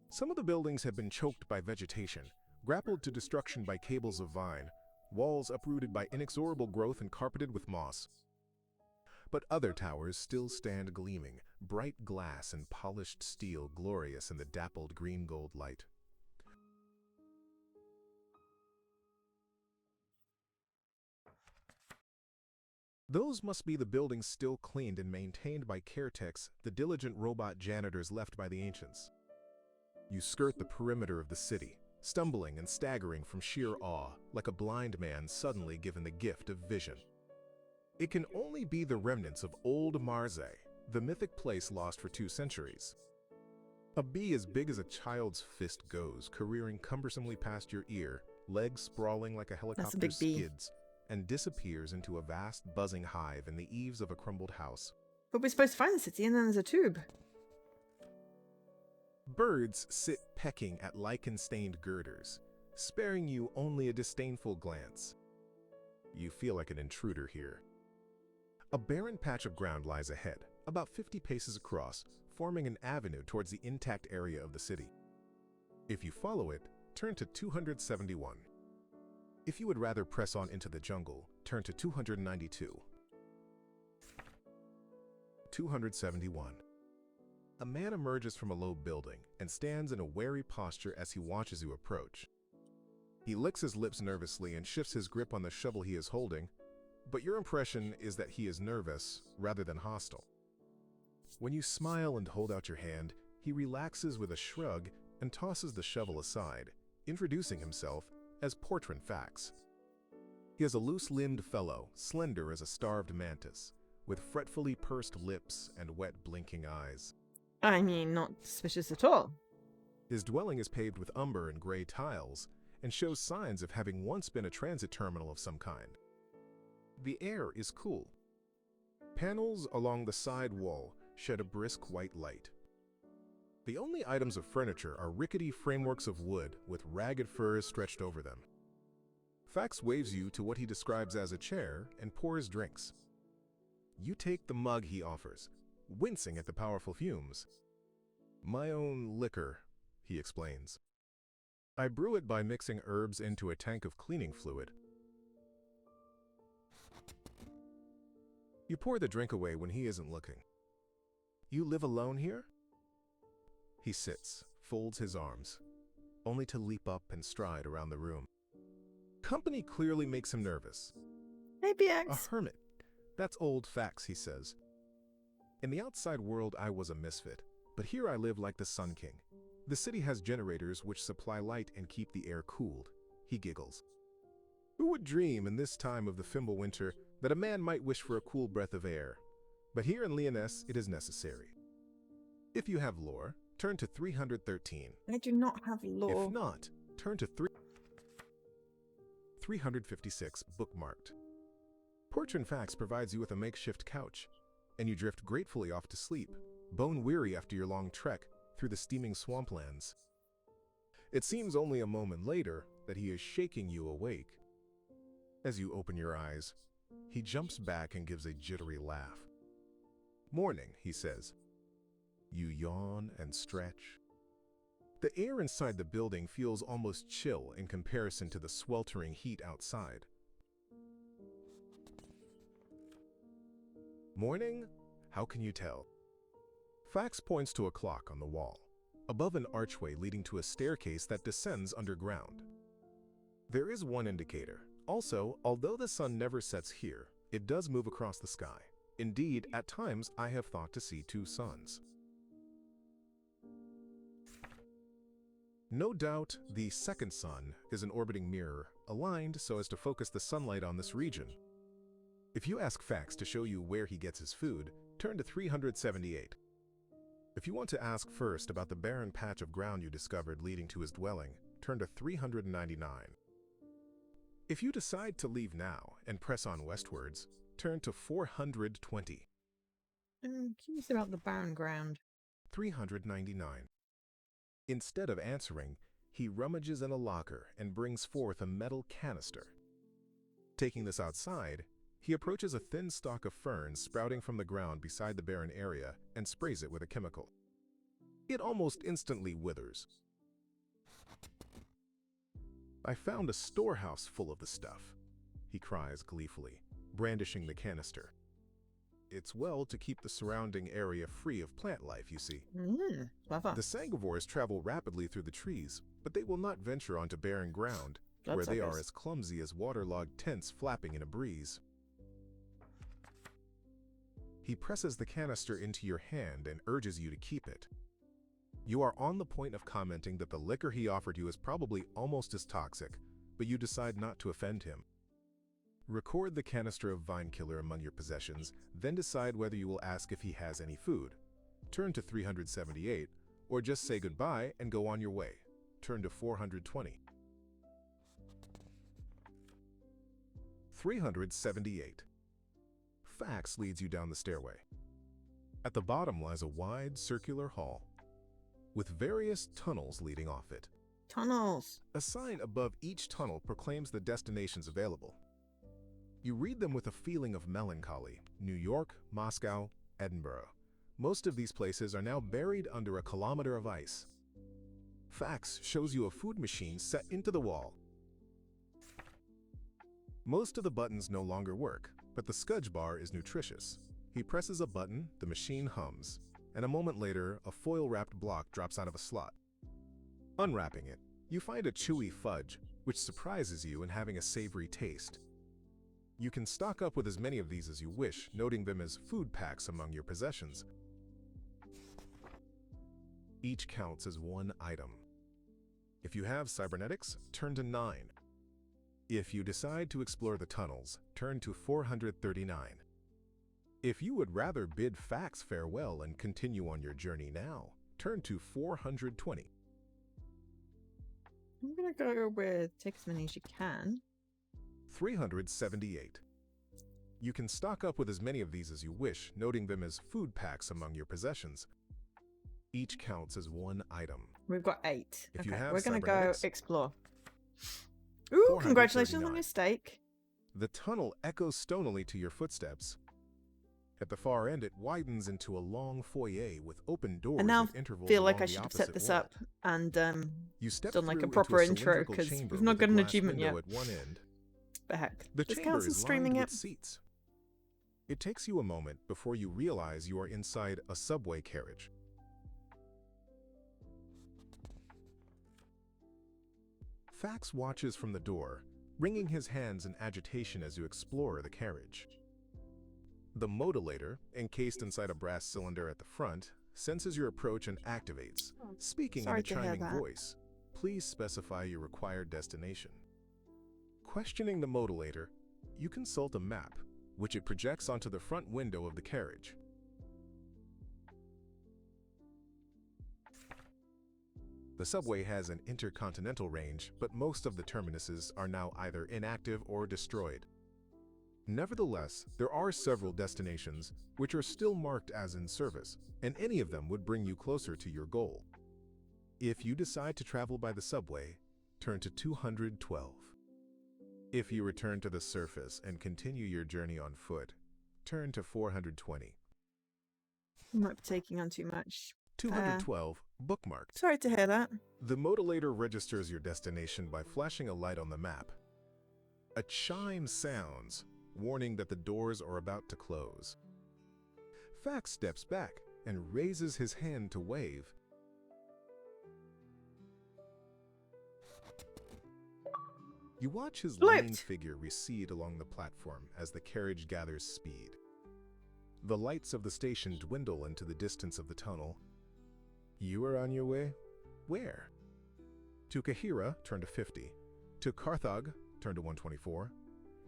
Some of the buildings have been choked by vegetation, grappled to destruction by cables of vine, walls uprooted by inexorable growth and carpeted with moss. But other towers still stand gleaming, bright glass and polished steel glorious in the dappled green-gold light. Those must be the buildings still cleaned and maintained by caretechs, the diligent robot janitors left by the ancients. You skirt the perimeter of the city, stumbling and staggering from sheer awe, like a blind man suddenly given the gift of vision. It can only be the remnants of old Marseille, the mythic place lost for 2 centuries. A bee as big as a child's fist goes, careering cumbersomely past your ear, legs sprawling like a helicopter's skids, and disappears into a vast buzzing hive in the eaves of a crumbled house. But we're supposed to find the city and then there's a tube. Birds sit pecking at lichen-stained girders, sparing you only a disdainful glance. You feel like an intruder here. A barren patch of ground lies ahead, about 50 paces across, forming an avenue towards the intact area of the city. If you follow it, turn to 271. If you would rather press on into the jungle, turn to 292. 271. A man emerges from a low building and stands in a wary posture as he watches you approach. He licks his lips nervously and shifts his grip on the shovel he is holding, but your impression is that he is nervous rather than hostile. When you smile and hold out your hand, he relaxes with a shrug and tosses the shovel aside, introducing himself as Portrait Fax. He is a loose-limbed fellow, slender as a starved mantis, with fretfully pursed lips and wet blinking eyes. I mean, not suspicious at all. His dwelling is paved with umber and gray tiles and shows signs of having once been a transit terminal of some kind. The air is cool. Panels along the side wall shed a brisk white light. The only items of furniture are rickety frameworks of wood with ragged furs stretched over them. Fax waves you to what he describes as a chair and pours drinks. You take the mug he offers, wincing at the powerful fumes. "My own liquor," he explains. "I brew it by mixing herbs into a tank of cleaning fluid." You pour the drink away when he isn't looking. "You live alone here?" He sits, folds his arms, only to leap up and stride around the room. Company clearly makes him nervous. Hey, A BX. hermit. That's old Fax, he says. In the outside world, I was a misfit, but here I live like the Sun King. The city has generators which supply light and keep the air cooled. He giggles. Who would dream in this time of the Fimble winter that a man might wish for a cool breath of air? But here in Lyonesse, it is necessary. If you have lore, turn to 313. I do not have lore. If not, turn to 356, bookmarked. Portrait Fax provides you with a makeshift couch, and you drift gratefully off to sleep, bone-weary after your long trek through the steaming swamplands. It seems only a moment later that he is shaking you awake. As you open your eyes, he jumps back and gives a jittery laugh. Morning, he says. You yawn and stretch. The air inside the building feels almost chill in comparison to the sweltering heat outside. Morning? How can you tell? Fax points to a clock on the wall, above an archway leading to a staircase that descends underground. There is one indicator. Also, although the sun never sets here, it does move across the sky. Indeed, at times I have thought to see two suns. No doubt, the second sun is an orbiting mirror, aligned so as to focus the sunlight on this region. If you ask Fax to show you where he gets his food, turn to 378. If you want to ask first about the barren patch of ground you discovered leading to his dwelling, turn to 399. If you decide to leave now and press on westwards, turn to 420. Curious about the barren ground. 399. Instead of answering, he rummages in a locker and brings forth a metal canister. Taking this outside, he approaches a thin stalk of ferns sprouting from the ground beside the barren area and sprays it with a chemical. It almost instantly withers. I found a storehouse full of the stuff, he cries gleefully, brandishing the canister. It's well to keep the surrounding area free of plant life, you see. Clever. The sanguivores travel rapidly through the trees, but they will not venture onto barren ground, where they are as clumsy as waterlogged tents flapping in a breeze. He presses the canister into your hand and urges you to keep it. You are on the point of commenting that the liquor he offered you is probably almost as toxic, but you decide not to offend him. Record the canister of Vine Killer among your possessions, then decide whether you will ask if he has any food. Turn to 378, or just say goodbye and go on your way. Turn to 420. 378. Fax leads you down the stairway. At the bottom lies a wide, circular hall, with various tunnels leading off it. Tunnels. A sign above each tunnel proclaims the destinations available. You read them with a feeling of melancholy. New York, Moscow, Edinburgh. Most of these places are now buried under a kilometer of ice. Fax shows you a food machine set into the wall. Most of the buttons no longer work, but the Scudge bar is nutritious. He presses a button, the machine hums, and a moment later, a foil-wrapped block drops out of a slot. Unwrapping it, you find a chewy fudge, which surprises you in having a savory taste. You can stock up with as many of these as you wish, noting them as food packs among your possessions. Each counts as one item. If you have cybernetics, turn to 9. If you decide to explore the tunnels, turn to 439. If you would rather bid Fax farewell and continue on your journey now, turn to 420. I'm gonna go with take as many as you can. 378. You can stock up with as many of these as you wish, noting them as food packs among your possessions. Each counts as one item. We've got 8. If you Okay, have we're gonna go cybernetics, explore. Ooh, congratulations on 439. your steak. The tunnel echoes stonily to your footsteps. At the far end, it widens into a long foyer with open doors I now at intervals feel like along I the should have opposite set this wall. up and You step done like a through proper into a intro, cylindrical 'cause chamber we've not with a got an glass achievement window yet. at one end. the heck. The This chamber counts as is streaming lined it. with seats. It takes you a moment before you realize you are inside a subway carriage. Fax watches from the door, wringing his hands in agitation as you explore the carriage. The modulator, encased inside a brass cylinder at the front, senses your approach and activates, speaking in Sorry a to hear chiming that. voice. Please specify your required destination. Questioning the modulator, you consult a map, which it projects onto the front window of the carriage. The subway has an intercontinental range, but most of the terminuses are now either inactive or destroyed. Nevertheless, there are several destinations which are still marked as in service, and any of them would bring you closer to your goal. If you decide to travel by the subway, turn to 212. If you return to the surface and continue your journey on foot, turn to 420. You might be taking on too much. 212, bookmarked. Sorry to hear that. The modulator registers your destination by flashing a light on the map. A chime sounds, warning that the doors are about to close. Fax steps back and raises his hand to wave. You watch his lean figure recede along the platform as the carriage gathers speed. The lights of the station dwindle into the distance of the tunnel. You are on your way? Where? To Kahira, turn to 50. To Carthage, turn to 124.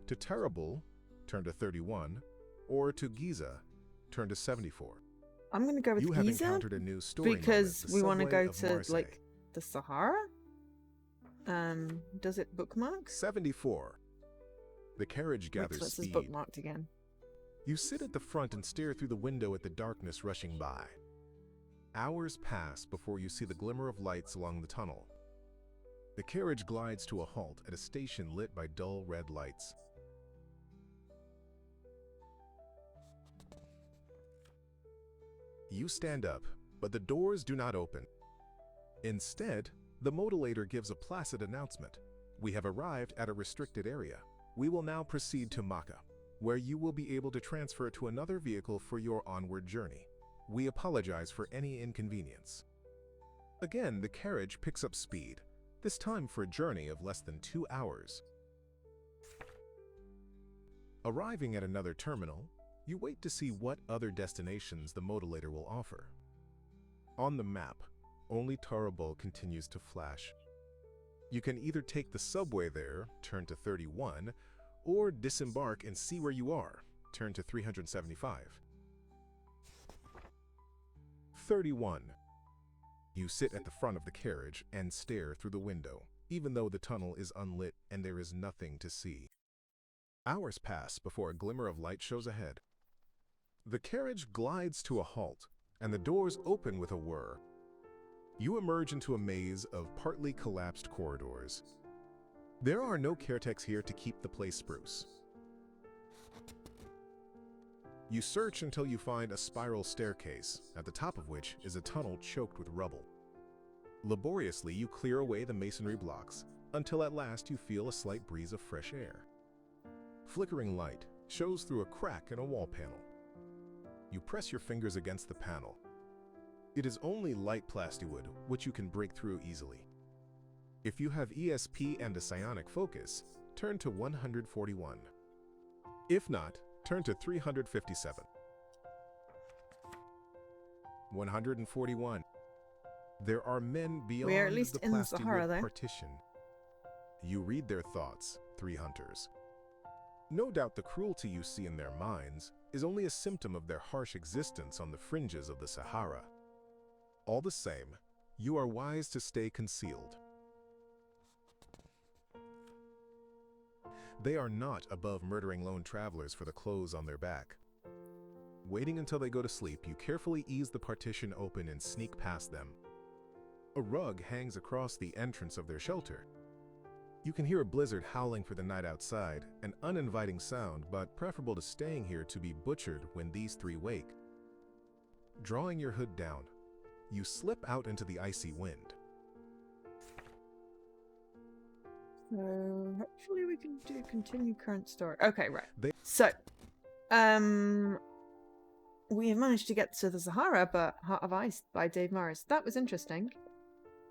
To Terrible, turn to 31. Or to Giza, turn to 74. I'm going to go with You have Giza encountered a new story because moment, the we want to subway go of to Marseille. like the Sahara. Does it bookmark? 74. The carriage gathers This is speed. bookmarked again. You sit at the front and stare through the window at the darkness rushing by. Hours pass before you see the glimmer of lights along the tunnel. The carriage glides to a halt at a station lit by dull red lights. You stand up, but the doors do not open. Instead, the modulator gives a placid announcement. We have arrived at a restricted area. We will now proceed to Maka, where you will be able to transfer to another vehicle for your onward journey. We apologize for any inconvenience. Again, the carriage picks up speed, this time for a journey of less than 2 hours. Arriving at another terminal, you wait to see what other destinations the modulator will offer. On the map, only Tarabul continues to flash. You can either take the subway there, turn to 31, or disembark and see where you are, turn to 375. 31. You sit at the front of the carriage and stare through the window, even though the tunnel is unlit and there is nothing to see. Hours pass before a glimmer of light shows ahead. The carriage glides to a halt, and the doors open with a whir. You emerge into a maze of partly collapsed corridors. There are no caretechs here to keep the place spruce. You search until you find a spiral staircase, at the top of which is a tunnel choked with rubble. Laboriously, you clear away the masonry blocks, until at last you feel a slight breeze of fresh air. Flickering light shows through a crack in a wall panel. You press your fingers against the panel. It is only light plastiwood, which you can break through easily. If you have ESP and a psionic focus, turn to 141. If not, turn to 357. 141. There are men beyond We are at least the in the Sahara, plastiwood though. partition. You read their thoughts, 3 hunters. No doubt the cruelty you see in their minds is only a symptom of their harsh existence on the fringes of the Sahara. All the same, you are wise to stay concealed. They are not above murdering lone travelers for the clothes on their back. Waiting until they go to sleep, you carefully ease the partition open and sneak past them. A rug hangs across the entrance of their shelter. You can hear a blizzard howling for the night outside, an uninviting sound, but preferable to staying here to be butchered when these 3 wake. Drawing your hood down, you slip out into the icy wind. So hopefully we can continue current story. Okay, right. They- So, we have managed to get to the Sahara, but Heart of Ice by Dave Morris. That was interesting.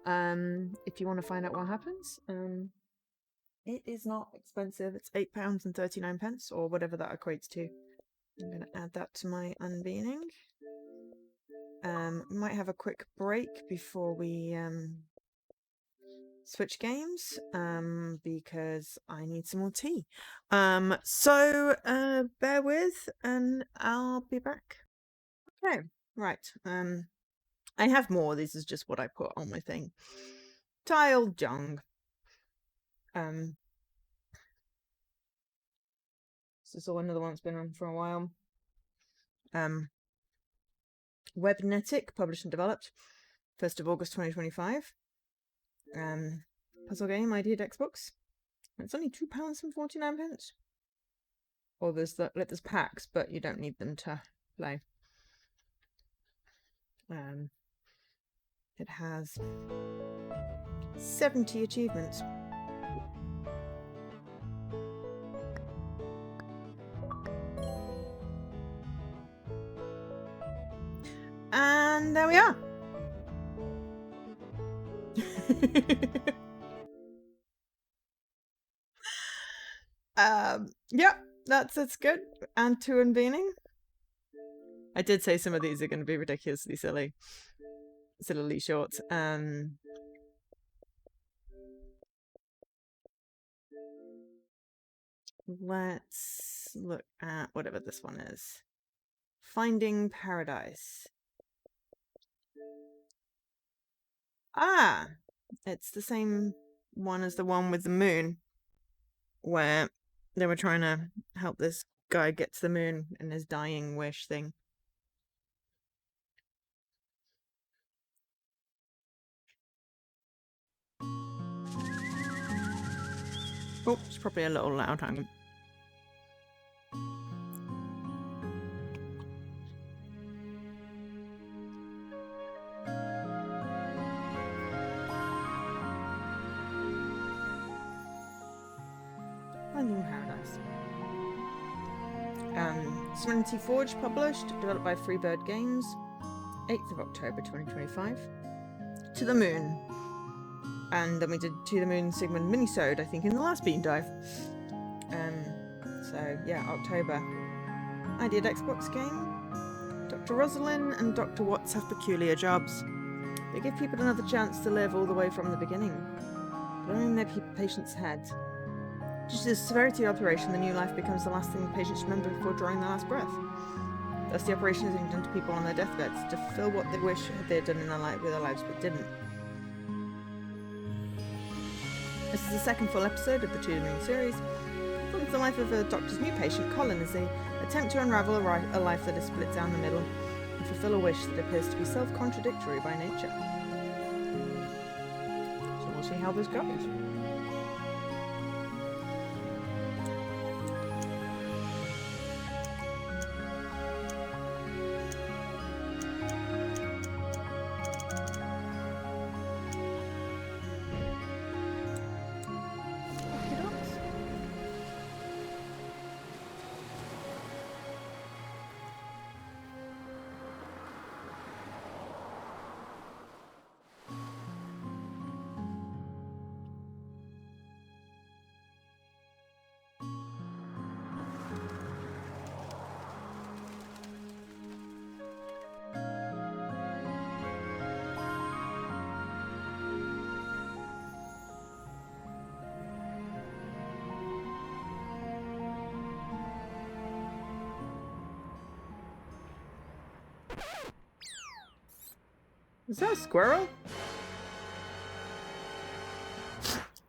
If you want to find out what happens, It is not expensive. It's £8.39, or whatever that equates to. I'm going to add that to my unbeaning. Might have a quick break before we switch games, because I need some more tea. So bear with, and I'll be back. Okay, right. I have more. This is just what I put on my thing. Tile Jong. This is all another one that's been on for a while. Webnetic, published and developed, 1st of August 2025. Puzzle game, ID at Xbox. It's only £2.49. Or there's packs, but you don't need them to play. It has 70 achievements. And there we are. Yeah, that's good. And 2 unbeaning. I did say some of these are going to be ridiculously sillily short. Let's look at whatever this one is. Finding Paradise. Ah, it's the same one as the one with the moon, where they were trying to help this guy get to the moon in his dying wish thing. Oh, it's probably a little loud. Hang on. Finding Paradise. Serenity Forge, published, developed by Freebird Games, 8th of October 2025. To the Moon. And then we did To the Moon Sigmund Minisode, I think, in the last Bean Dive. So, yeah, October. I did Xbox game. Dr. Rosalind and Dr. Watts have peculiar jobs. They give people another chance to live all the way from the beginning, blowing their patients' heads. Due to the severity of the operation, the new life becomes the last thing the patients remember before drawing their last breath. Thus, the operation is being done to people on their deathbeds to fulfill what they wish they had done in with their lives but didn't. This is the second full episode of the To the Moon series. It follows the life of a doctor's new patient, Colin, as they attempt to unravel a life that is split down the middle and fulfill a wish that appears to be self-contradictory by nature. So we'll see how this goes. Is that a squirrel?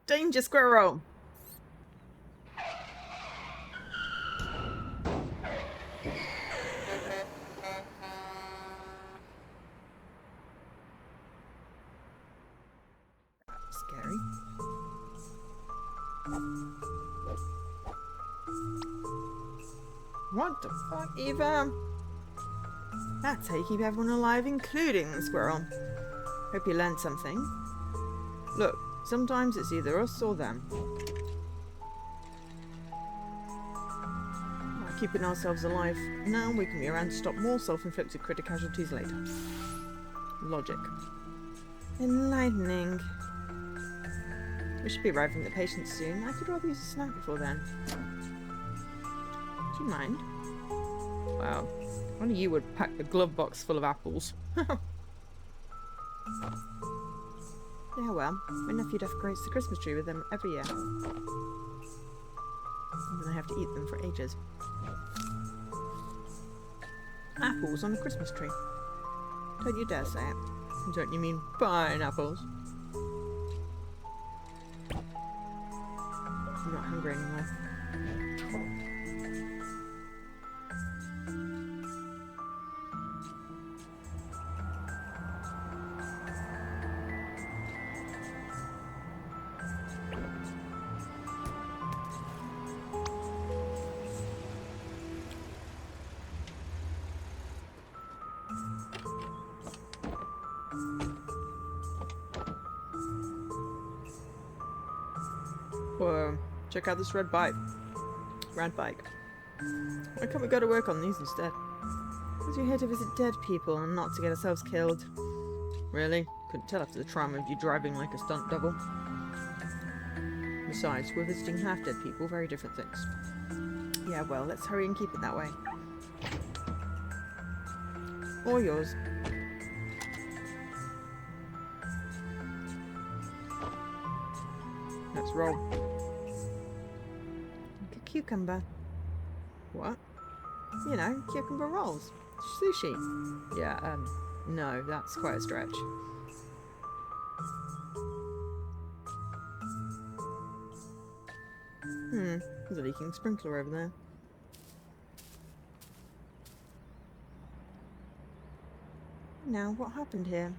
Danger, squirrel! Scary. What the fuck, Eva? That's how you keep everyone alive, including the squirrel. Hope you learned something. Look, sometimes it's either us or them. By keeping ourselves alive now, we can be around to stop more self-inflicted critter casualties later. Logic. Enlightening. We should be arriving at the patient soon. I could rather use a snack before then. Do you mind? Wow. Only you would pack the glove box full of apples. Yeah, well, my nephew decorates the Christmas tree with them every year. And then I have to eat them for ages. Apples on a Christmas tree. Don't you dare say it. Don't you mean pineapples? I'm not hungry anymore. Whoa, check out this red bike. Rad bike. Why can't we go to work on these instead? Because we're here to visit dead people and not to get ourselves killed. Really? Couldn't tell after the trauma of you driving like a stunt double. Besides, we're visiting half-dead people, very different things. Yeah, well, let's hurry and keep it that way. Or yours. Let's roll. Like a cucumber. What? You know, cucumber rolls. Sushi. Yeah, no, that's quite a stretch. There's a leaking sprinkler over there. Now, what happened here?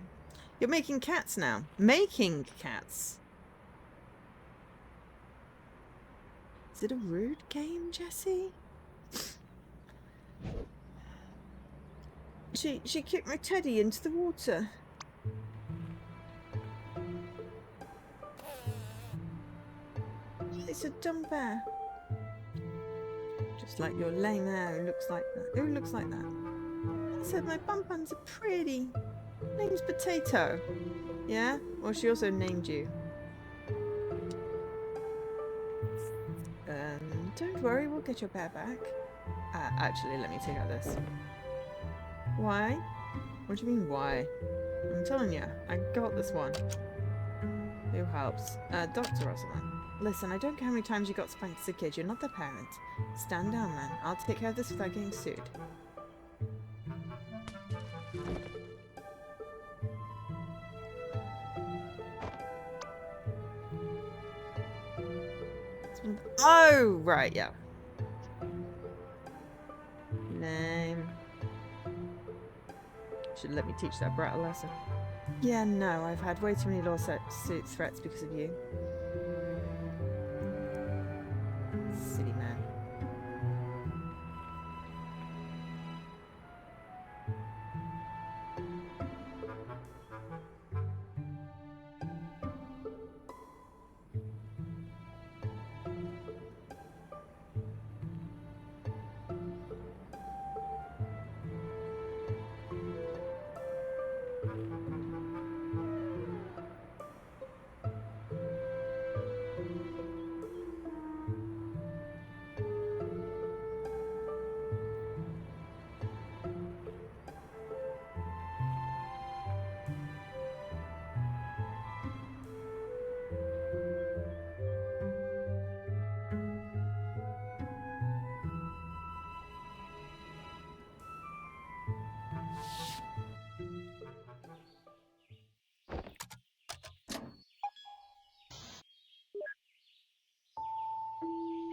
You're making cats now. Making cats. Is it a rude game, Jessie? She kicked my teddy into the water. It's a dumb bear. Just like your lame hair who looks like that. Who looks like that? I said my bum-bums are pretty. Name's Potato. Yeah? Well, she also named you. Don't worry, we'll get your bear back. Actually, let me take out this. Why? What do you mean, why? I'm telling you, I got this one. Who helps? Dr. Rosalind. Listen, I don't care how many times you got spanked as a kid. You're not their parent. Stand down, man. I'll take care of this without getting sued. Oh, right, yeah. Name. Should let me teach that brat a lesson. Yeah, no, I've had way too many lawsuit threats because of you. Silly man.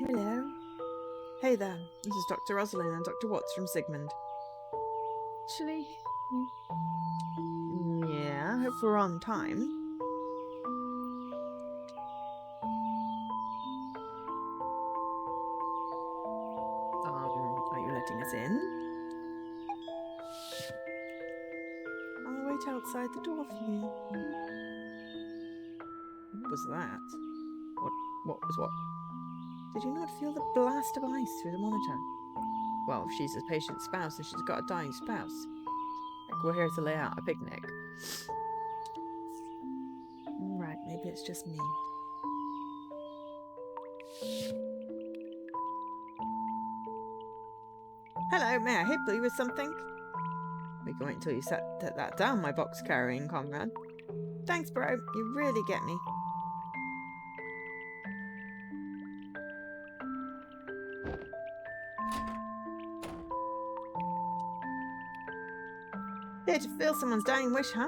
Hello. Hey there, this is Dr. Rosalind and Dr. Watts from Sigmund. Actually, yeah, I hope we're on time. Are you letting us in? I'll wait outside the door for you. What was that? What was what? Did you not feel the blast of ice through the monitor? Well, if she's a patient's spouse and she's got a dying spouse. Like, we're here to lay out a picnic. Right, maybe it's just me. Hello, may I help you with something? We can wait until you set that down, my box-carrying comrade. Thanks, bro. You really get me. Here to fulfill someone's dying wish, huh?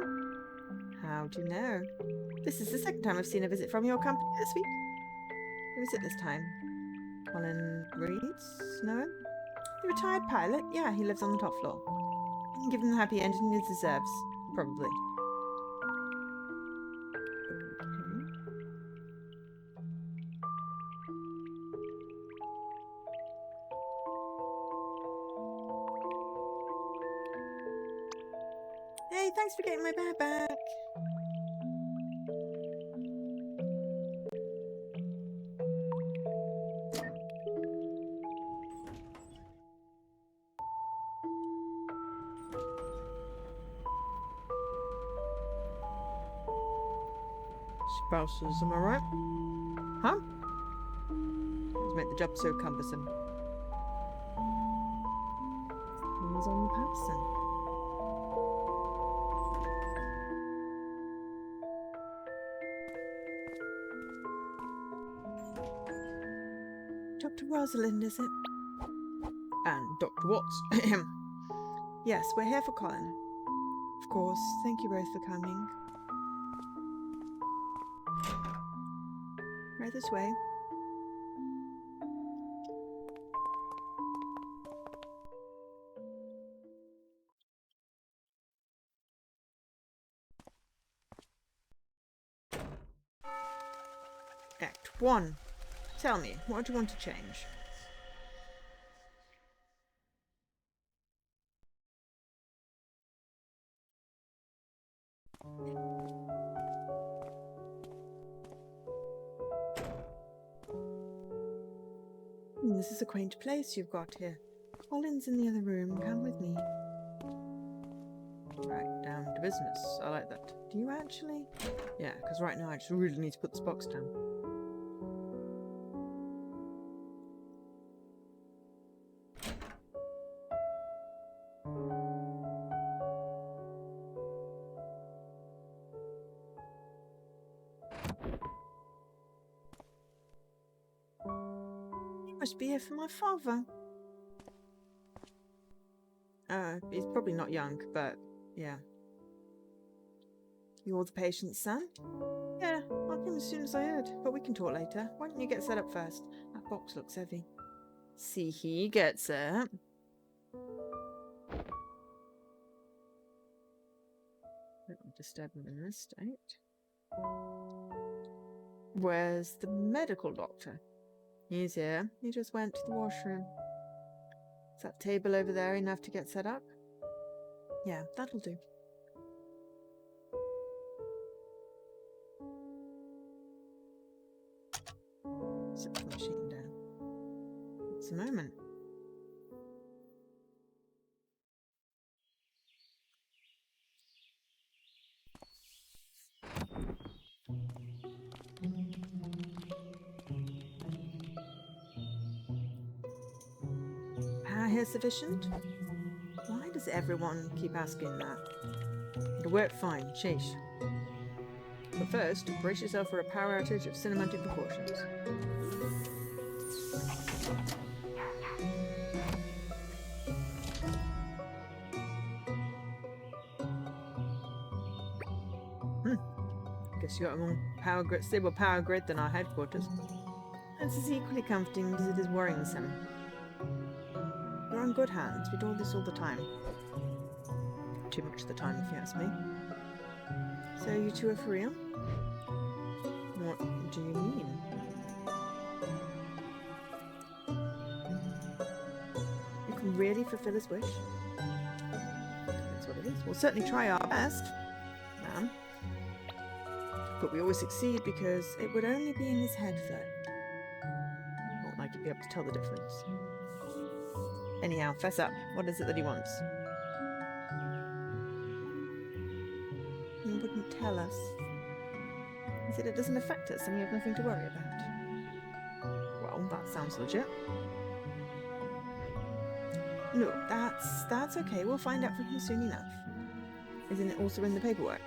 How do you know? This is the second time I've seen a visit from your company this week. Who is it this time? Colin Reeds? Know him? The retired pilot? Yeah, he lives on the top floor. You can give him the happy ending he deserves. Probably. Okay. Hey, thanks for getting my bag back. Spouses, am I right? Huh? Let's make the job so cumbersome. Depends on the person. Dr. Rosalind, is it? And Dr. Watts. Yes, we're here for Colin. Of course. Thank you both for coming. Right this way. Act 1. Tell me, what do you want to change? This is a quaint place you've got here. Colin's in the other room. Come with me. Right, down to business. I like that. Do you actually? Yeah, because right now I just really need to put this box down. You must be here for my father. He's probably not young, but yeah. You're the patient's son? Yeah, I came as soon as I heard, but we can talk later. Why don't you get set up first? That box looks heavy. See, he gets it. Don't disturb him in this state. Where's the medical doctor? He's here. He just went to the washroom. Is that table over there enough to get set up? Yeah, that'll do. Set the machine down. It's a moment. Power here sufficient? Why does everyone keep asking that? It'll work fine, sheesh. But first, brace yourself for a power outage of cinematic proportions. Guess you got a more stable power grid than our headquarters. This is equally comforting as it is worrisome. You're in good hands. We do this all the time. Too much of the time, if you ask me. So you two are for real? What do you mean? You can really fulfill his wish? That's what it is. We'll certainly try our best, ma'am. But we always succeed because it would only be in his head, though. Not like he'd be able to tell the difference. Anyhow, fess up. What is it that he wants? He wouldn't tell us. He said it doesn't affect us and we have nothing to worry about. That sounds legit. Look, that's okay. We'll find out from him soon enough. Isn't it also in the paperwork?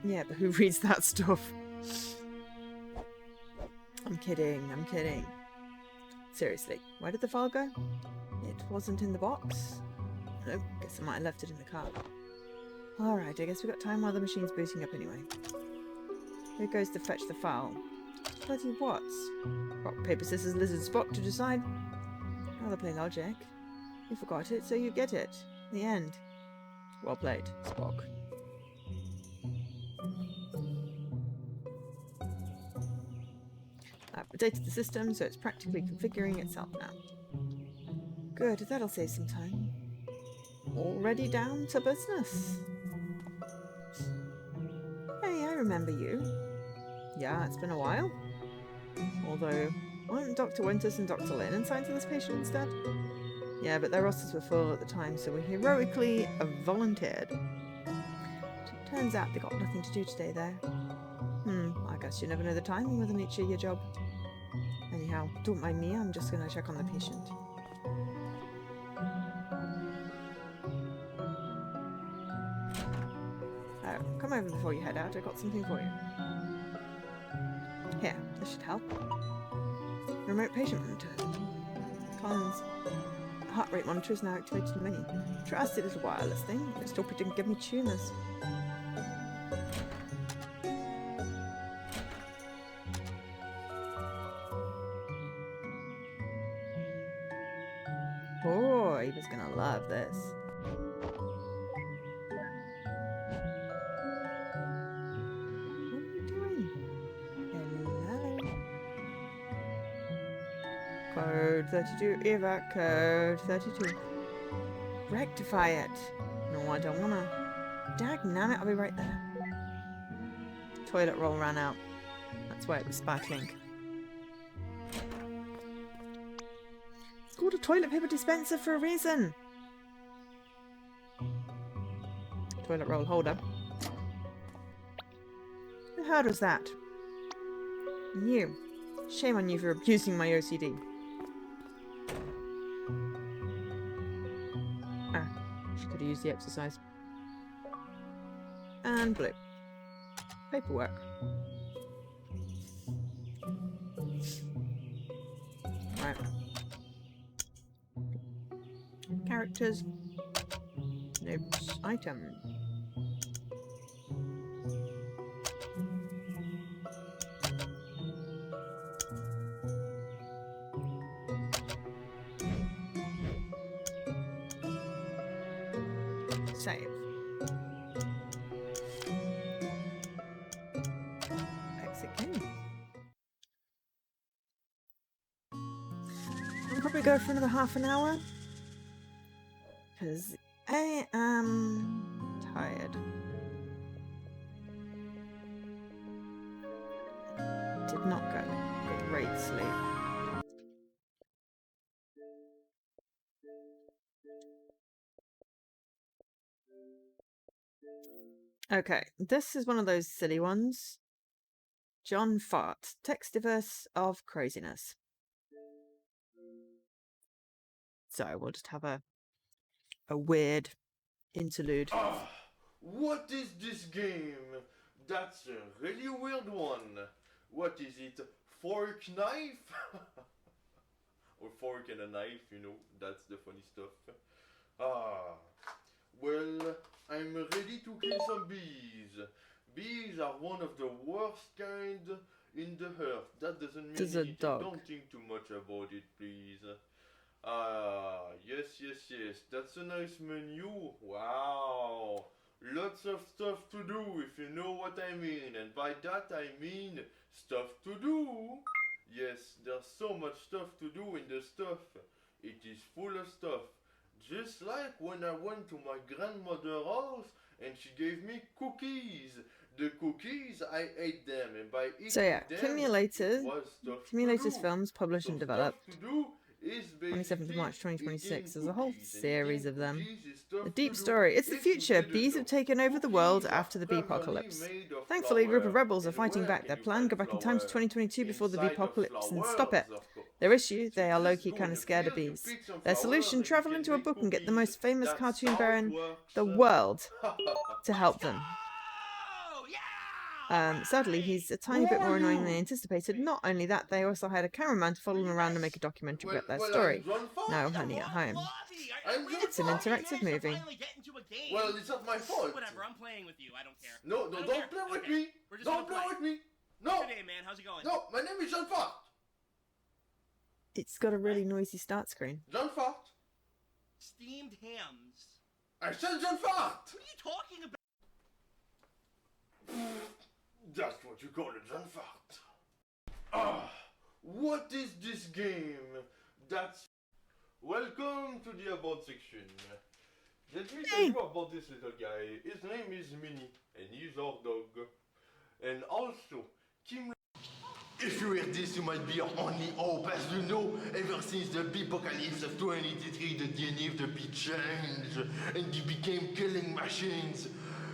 Yeah, but who reads that stuff? I'm kidding, I'm kidding. Seriously, where did the file go? It wasn't in the box? Oh, guess I might have left it in the car. Alright, I guess we've got time while the machine's booting up anyway. Here goes to fetch the file. Bloody what? Rock, paper, scissors, lizard, Spock to decide. Rather play logic. You forgot it, so you get it. The end. Well played, Spock. I've updated the system, so it's practically configuring itself now. Good, that'll save some time. Already down to business. Hey, I remember you. Yeah, it's been a while. Although, weren't Dr. Winters and Dr. Lin assigned to this patient instead? Yeah, but their rosters were full at the time, so we heroically volunteered. Turns out they got nothing to do today there. I guess you never know the timing with a nature your job. Anyhow, don't mind me, I'm just going to check on the patient. Oh, come over before you head out, I got something for you. Here, this should help. Remote patient monitor. Colin's heart rate monitor is now activated in menu. Trusty little wireless thing. Let's hope it didn't give me tumours. Oh, he was gonna love this. What are you doing? Hello? Code 32, evac code 32. Rectify it. No, I don't wanna. Dagnammit, I'll be right there. Toilet roll ran out. That's why it was sparkling. It's called a toilet paper dispenser for a reason. Toilet roll holder. Who hard was that? You. Shame on you for abusing my OCD. Ah, she could have used the exercise. And blue. Paperwork. Right. Characters. Notes. Item. Save. Exit game. I'll probably go for another half an hour. Because I am tired. Did not go. Great sleep. Okay, this is one of those silly ones. John Fart, Text-iverse of Crazyness. So we'll just have a weird interlude. Ah, what is this game? That's a really weird one. What is it? Fork knife? Or fork and a knife, you know, that's the funny stuff. Ah, well, I'm ready to kill some bees. Bees are one of the worst kind in the earth. That doesn't mean There's a anything. dog. Don't think too much about it, please. Yes. That's a nice menu. Wow. Lots of stuff to do, if you know what I mean. And by that I mean stuff to do. Yes, there's so much stuff to do in the stuff. It is full of stuff. Just like when I went to my grandmother's house and she gave me cookies. The cookies, I ate them, and by eating So yeah, them, Cumulators, it was stuff to Cumulators do. Films, published and So developed. stuff to do is 27th of March basically 2026. eating There's a whole cookies, and series eating of them. cookies is stuff The to deep do. story. It's the If you future. didn't Bees know, have taken over the world cookies are after the primarily beepocalypse. made of Thankfully, a group of flower. rebels are And fighting where back can their you plan. find Go back in time to flower? 2022 before the Inside apocalypse and flowers, stop it. of course. Their issue, So they are just low-key go kind in of the scared of field, you bees. pick some Their flowers, solution, and you travel can into a make book and get the cookies. most famous That's cartoon how bear it in works. the world to help them. Oh, yeah! Sadly, he's a tiny Who bit are more annoying you? than anticipated. Not only that, they also hired a cameraman to follow them around and make a documentary about their story. I'm John Fox. No Honey at Home. I'm It's an interactive movie. Well, it's not my fault. Whatever, I'm playing with you. I don't care. No, I don't care. play with Okay. me. We're just Don't gonna play with me. No, What's your name, man? How's it going? no, my name is John Fox. It's got a really noisy start screen. John Fox. Steamed hams. I said John Fox. What are you talking about? That's what you call a John Fox. Ah, what is this game? That's... Welcome to the About section. Let me tell you about this little guy. His name is Minnie, and he's our dog. And also, Kim... If you hear this, you might be your only hope. As you know, ever since the apocalypse of 2083, the DNA of the bee changed, and they became killing machines.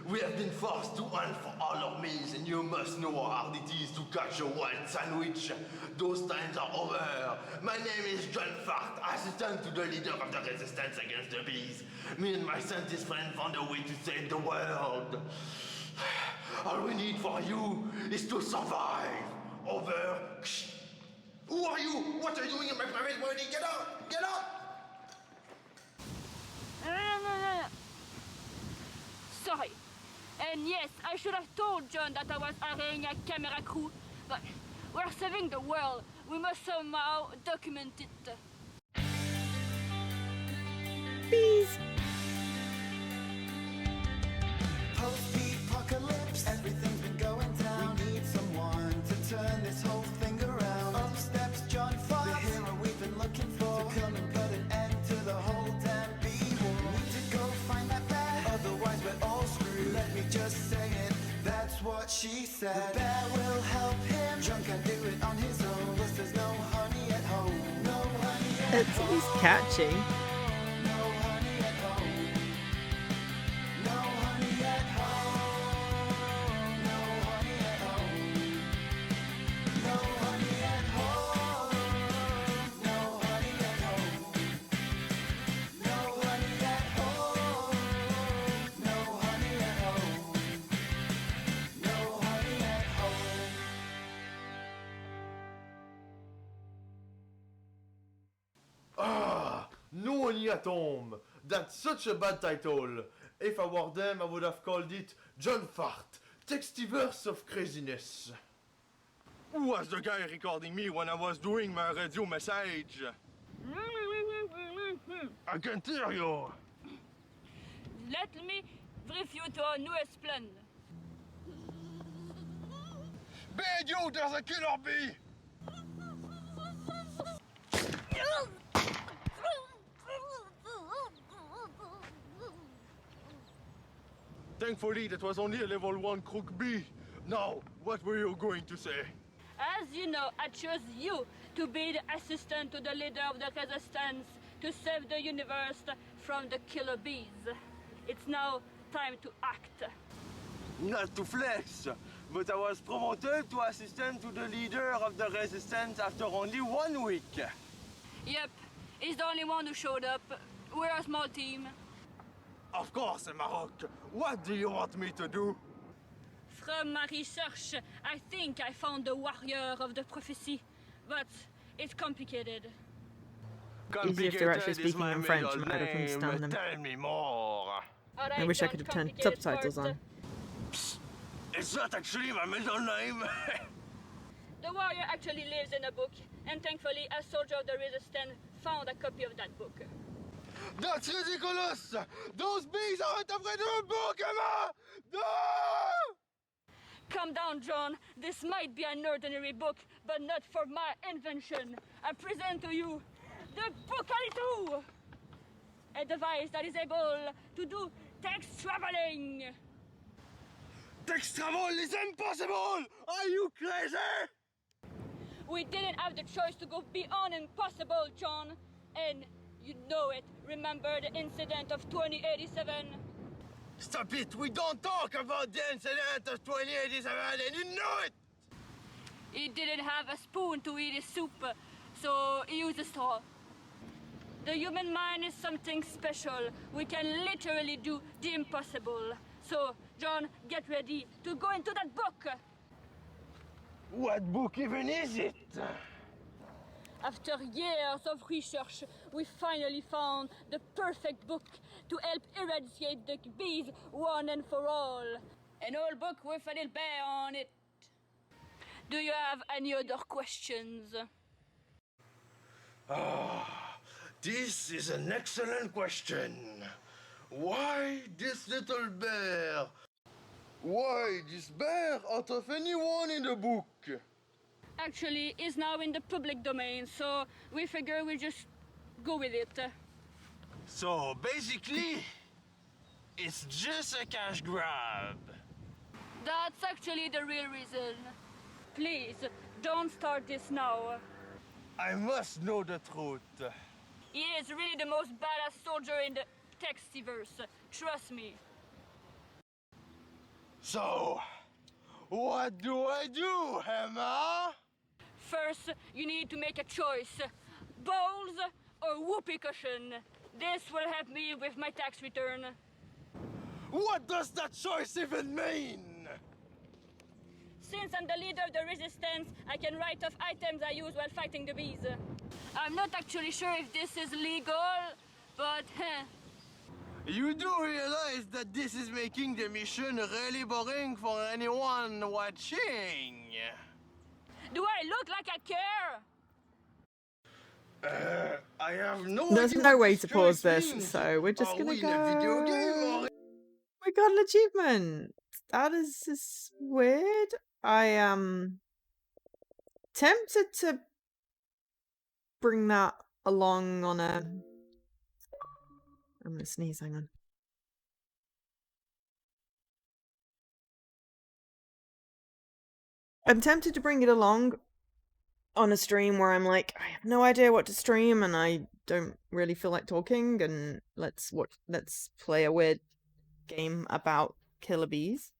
We have been forced to hunt for all our meals, and you must know how hard it is to catch a wild sandwich. Those times are over. My name is John Fart, assistant to the leader of the resistance against the bees. Me and my scientist friend found a way to save the world. All we need for you is to survive. Over. Who are you? What are you doing in my private body? Get out! Get out! Sorry. And yes, I should have told John that I was hiring a camera crew, but we're saving the world. We must somehow document it. Bees! Post-apocalypse, everything's been going down. We need someone to turn this whole thing around. Up steps John Fox, the hero we've been looking for, to come and put an end to the whole damn bee war. We need to go find that bear, otherwise we're all screwed. Let me just say it, that's what she said. The bear will help him, John can do it on his own. Plus there's no honey at home, no honey at It's at least catchy. no honey at home. No honey at home. No honey at home. No honey at home. No honey at home. No honey at home. No honey at home. No honey at home. Ah, no honey at home. That's such a bad title. If I were them, I would have called it John Fart, Text-iverse of Crazyness. Who was the guy recording me when I was doing my radio message? I can't hear you. Let me brief you to our newest plan. Bad you, there's a killer bee! Thankfully, that was only a level 1 crook bee. Now, what were you going to say? As you know, I chose you to be the assistant to the leader of the resistance to save the universe from the killer bees. It's now time to act. Not to flex, but I was promoted to assistant to the leader of the resistance after only 1 week. Yep, he's the only one who showed up. We're a small team. Of course, Maroc. What do you want me to do? From my research, I think I found the warrior of the prophecy, but it's complicated. Easier if they're actually speaking in French, I might have understand them. Tell me more. I wish I could have turned subtitles on. Psst. It's not actually my middle name. The warrior actually lives in a book, and thankfully a soldier of the resistance found a copy of that book. That's ridiculous! Those bees aren't afraid of a book, Emma! No! Calm down, John. This might be an ordinary book, but not for my invention. I present to you the Bookalitu, a device that is able to do text traveling. Text travel is impossible! Are you crazy? We didn't have the choice to go beyond impossible, John. And you know it. Remember the incident of 2087? Stop it! We don't talk about the incident of 28 and you know it! He didn't have a spoon to eat his soup, so he used a straw. The human mind is something special. We can literally do the impossible. So, John, get ready to go into that book. What book even is it? After years of research, we finally found the perfect book to help eradicate the bees one and for all. An old book with a little bear on it. Do you have any other questions? This is an excellent question. Why this little bear? Why this bear out of anyone in the book? Actually, it's now in the public domain, so we figure we just go with it. So basically, it's just a cash grab. That's actually the real reason. Please, don't start this now. I must know the truth. He is really the most badass soldier in the Text-iverse. Trust me. So, what do I do, Emma? First, you need to make a choice. Bowls or whoopee cushion. This will help me with my tax return. What does that choice even mean? Since I'm the leader of the resistance, I can write off items I use while fighting the bees. I'm not actually sure if this is legal, but You do realize that this is making the mission really boring for anyone watching. do I look like I care? I have no There's idea no what way this to pause choice this, means. so we're just Are gonna we in a video game go. or... We got an achievement. That is just weird. I am tempted to bring that along on a. I'm gonna sneeze. Hang on. I'm tempted to bring it along on a stream where I'm like, I have no idea what to stream and I don't really feel like talking, and let's play a weird game about killer bees.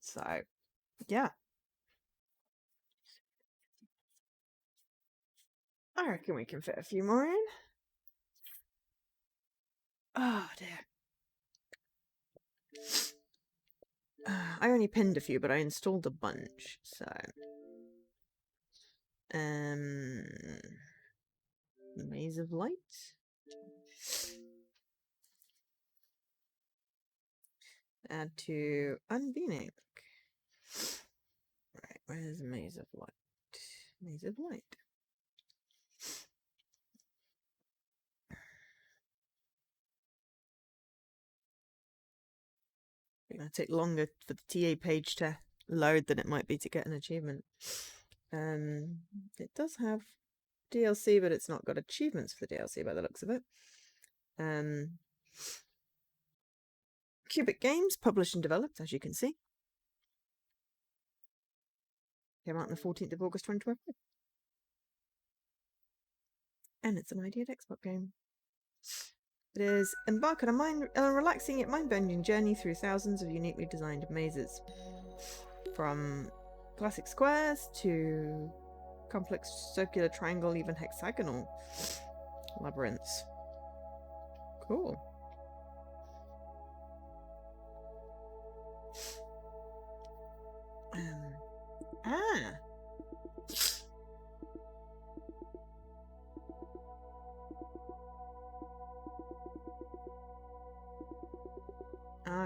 So yeah. I reckon we can fit a few more in. Oh dear. I only pinned a few, but I installed a bunch, so Maze of Light. Add to Unbeaming. Right, where's Maze of Light? Maze of Light. It's going to take longer for the TA page to load than it might be to get an achievement. It does have DLC, but it's not got achievements for the DLC by the looks of it. Cubic Games, published and developed, as you can see. Came out on the 14th of August 2025. And it's an ID at Xbox game. It is embark on a relaxing yet mind-bending journey through thousands of uniquely designed mazes. From classic squares to complex circular, triangle, even hexagonal labyrinths. Cool.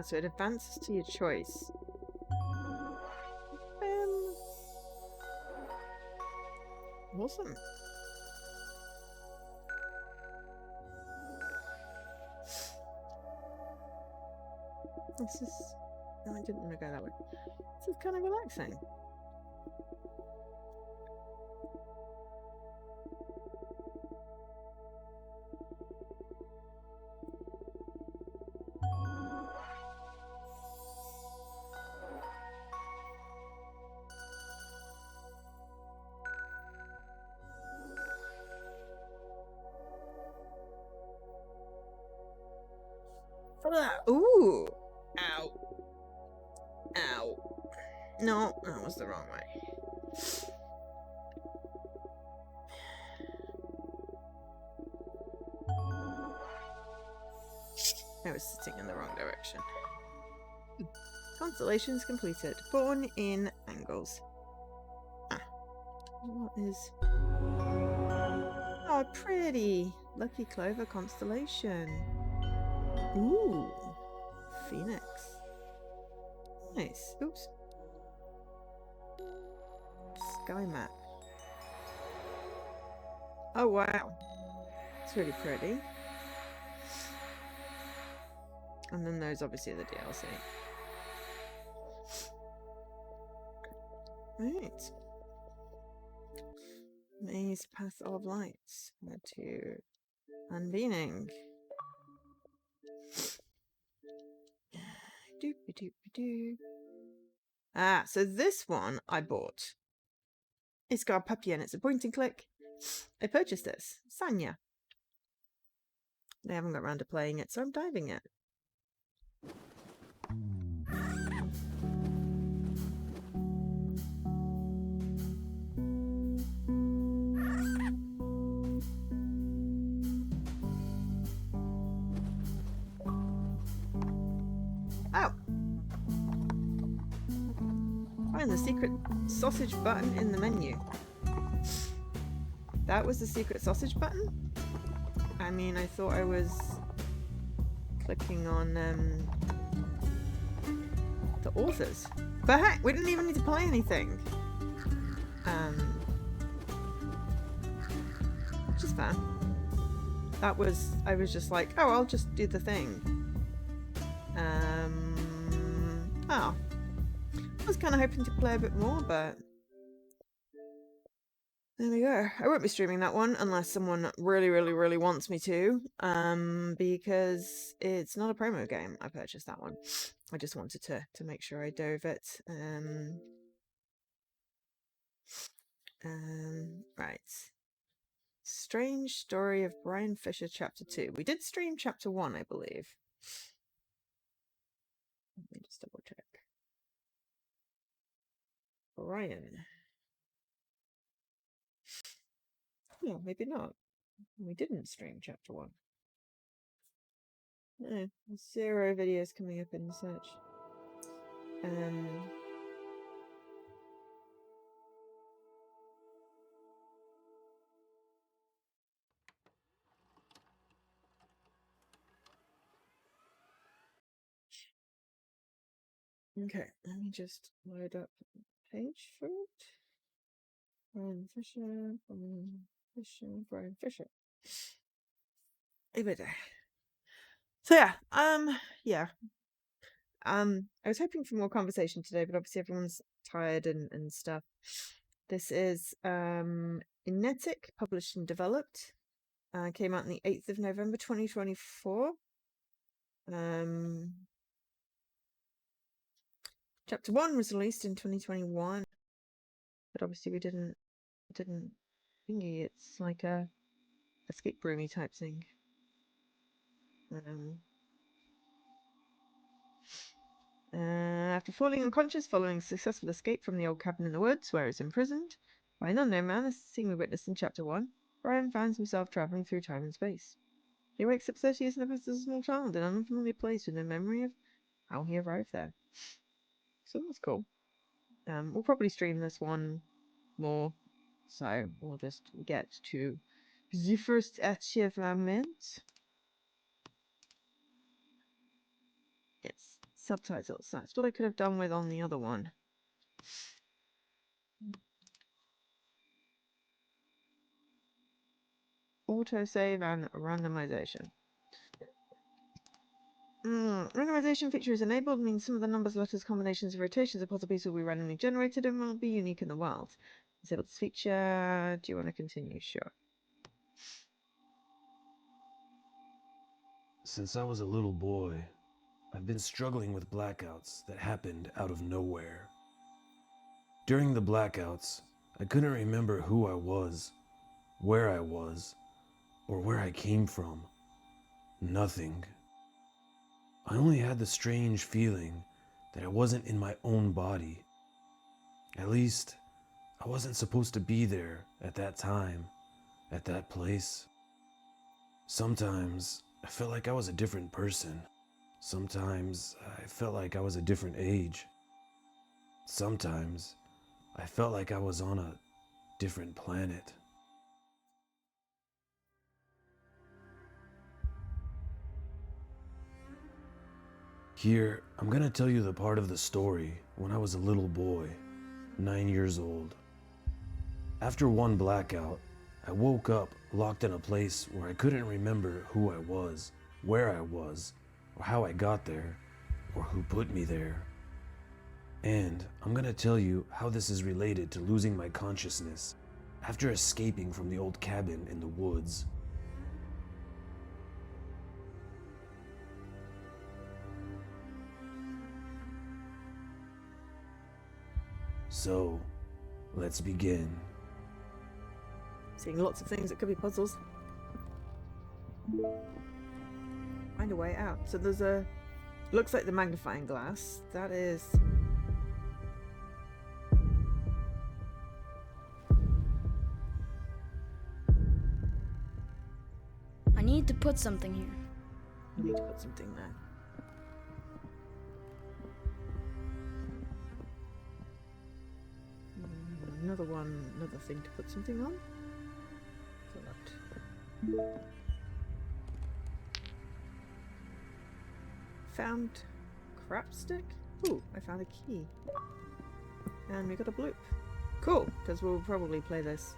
So it advances to your choice. Awesome. This is... No, I didn't want to go that way. This is kind of relaxing. Ooh. Ow. Ow. No, that was the wrong way. I was sitting in the wrong direction. Constellations completed. Born in angles. Ah. What is... Oh, pretty. Lucky Clover constellation. Ooh. Phoenix. Nice. Oops. Sky map. Oh, wow. It's really pretty. And then there's obviously the DLC. Right. Maze Path of Lights. Where to Unveiling. Doop-a-doop-a-doo. Ah, so this one I bought. It's got a puppy and it's a point and click. I purchased this. SANYA. They haven't got around to playing it, so I'm diving it. Oh! Find the secret sausage button in the menu. That was the secret sausage button? I mean, I thought I was clicking on the authors. But heck, we didn't even need to play anything. Which is fine. That was, I was just like, oh, I'll just do the thing. Oh. I was kind of hoping to play a bit more, but there we go. I won't be streaming that one unless someone really, really, really wants me to, because it's not a promo game. I purchased that one. I just wanted to make sure I dove it. Right. Strange Story of Brian Fisher, Chapter 2. We did stream Chapter 1, I believe. Let me just double check. Brian. No, maybe not. We didn't stream Chapter 1. No, 0 videos coming up in the search. Okay, let me just load up the page for it. Brian Fisher, Brian Fisher. So yeah, I was hoping for more conversation today, but obviously everyone's tired and stuff. This is Inetic, published and developed. Came out on the 8th of November 2024. Chapter 1 was released in 2021, but obviously we didn't thingy. It's like a escape roomy type thing. After falling unconscious following a successful escape from the old cabin in the woods where he's imprisoned by an unknown man, as seen we witnessed in Chapter 1, Brian finds himself travelling through time and space. He wakes up 30 years in the past as a small child in an unfamiliar place with no memory of how he arrived there. So that's cool. We'll probably stream this one more, so we'll just get to the first achievement. Yes, subtitles. That's what I could have done with on the other one. Autosave and randomization. Randomization feature is enabled, means some of the numbers, letters, combinations, and rotations of puzzle pieces will be randomly generated and will be unique in the world. Disabled this feature. Do you want to continue? Sure. Since I was a little boy, I've been struggling with blackouts that happened out of nowhere. During the blackouts, I couldn't remember who I was, where I was, or where I came from. Nothing. I only had the strange feeling that I wasn't in my own body. At least, I wasn't supposed to be there at that time, at that place. Sometimes I felt like I was a different person. Sometimes I felt like I was a different age. Sometimes I felt like I was on a different planet. Here, I'm gonna tell you the part of the story when I was a little boy, 9 years old. After one blackout, I woke up locked in a place where I couldn't remember who I was, where I was, or how I got there, or who put me there. And I'm gonna tell you how this is related to losing my consciousness after escaping from the old cabin in the woods. So, let's begin. Seeing lots of things that could be puzzles. Find a way out. So there's a... Looks like the magnifying glass. That is... I need to put something here. I need to put something there. Another thing to put something on. Select. Found crap stick? Ooh, I found a key. And we got a bloop. Cool, because we'll probably play this.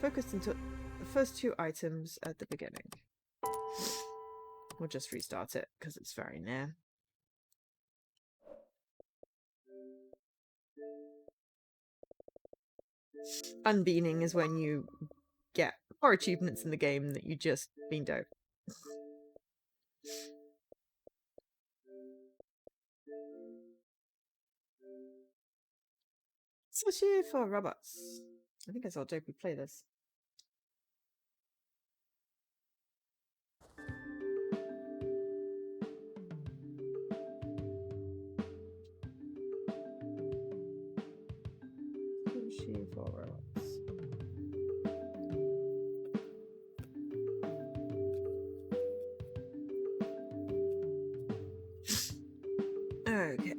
Focused into the first two items at the beginning. We'll just restart it because it's very near. Unbeaning is when you get more achievements in the game that you just beaned out. Sushi For Robots. I think I saw JP play this. Sushi For Robots. Okay.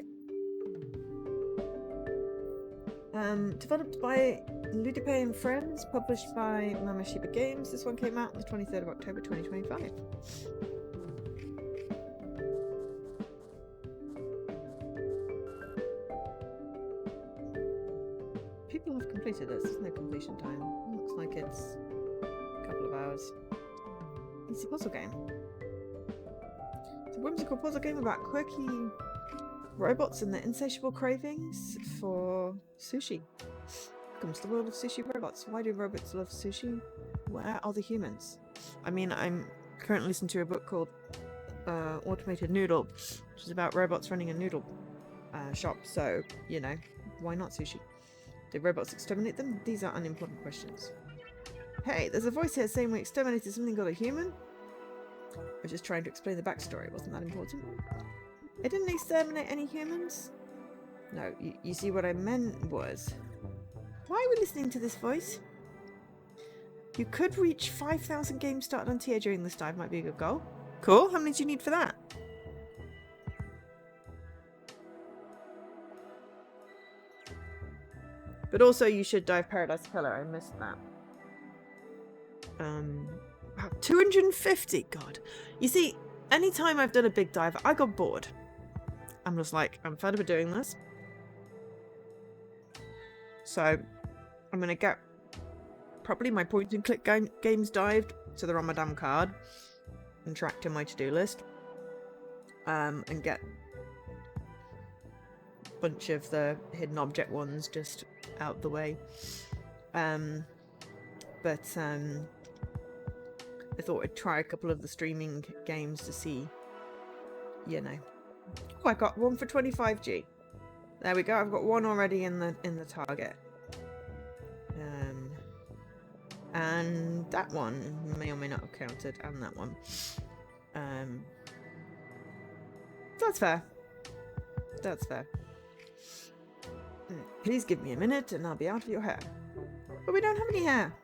Developed by Ludipe and Friends, published by Mamashita Games. This one came out on the 23rd of October 2025. People have completed this. There's no completion time. Looks like it's a couple of hours. It's a puzzle game. It's a whimsical puzzle game about quirky robots and their insatiable cravings for sushi. Comes to the world of sushi robots. Why do robots love sushi? Where are the humans? I mean, I'm currently listening to a book called Automated Noodle, which is about robots running a noodle shop. So, you know, why not sushi? Did robots exterminate them? These are unimportant questions. Hey, there's a voice here saying we exterminated something called a human. We're just trying to explain the backstory. Wasn't that important? It didn't exterminate any humans? No, you see what I meant was... Why are we listening to this voice? You could reach 5,000 games started on tier during this dive. Might be a good goal. Cool. How many do you need for that? But also you should dive Paradise Killer. I missed that. 250. God. You see, anytime I've done a big dive, I got bored. I'm just like, I'm fed up of doing this. So, I'm going to get probably my point and click games dived, so they're on my damn card, and tracked in my to-do list. And get a bunch of the hidden object ones just out the way. I thought I'd try a couple of the streaming games to see, you know. Oh, I got one for 25G. There we go. I've got one already in the target. And that one may or may not have counted, and that one. That's fair. That's fair. Please give me a minute and I'll be out of your hair. But we don't have any hair.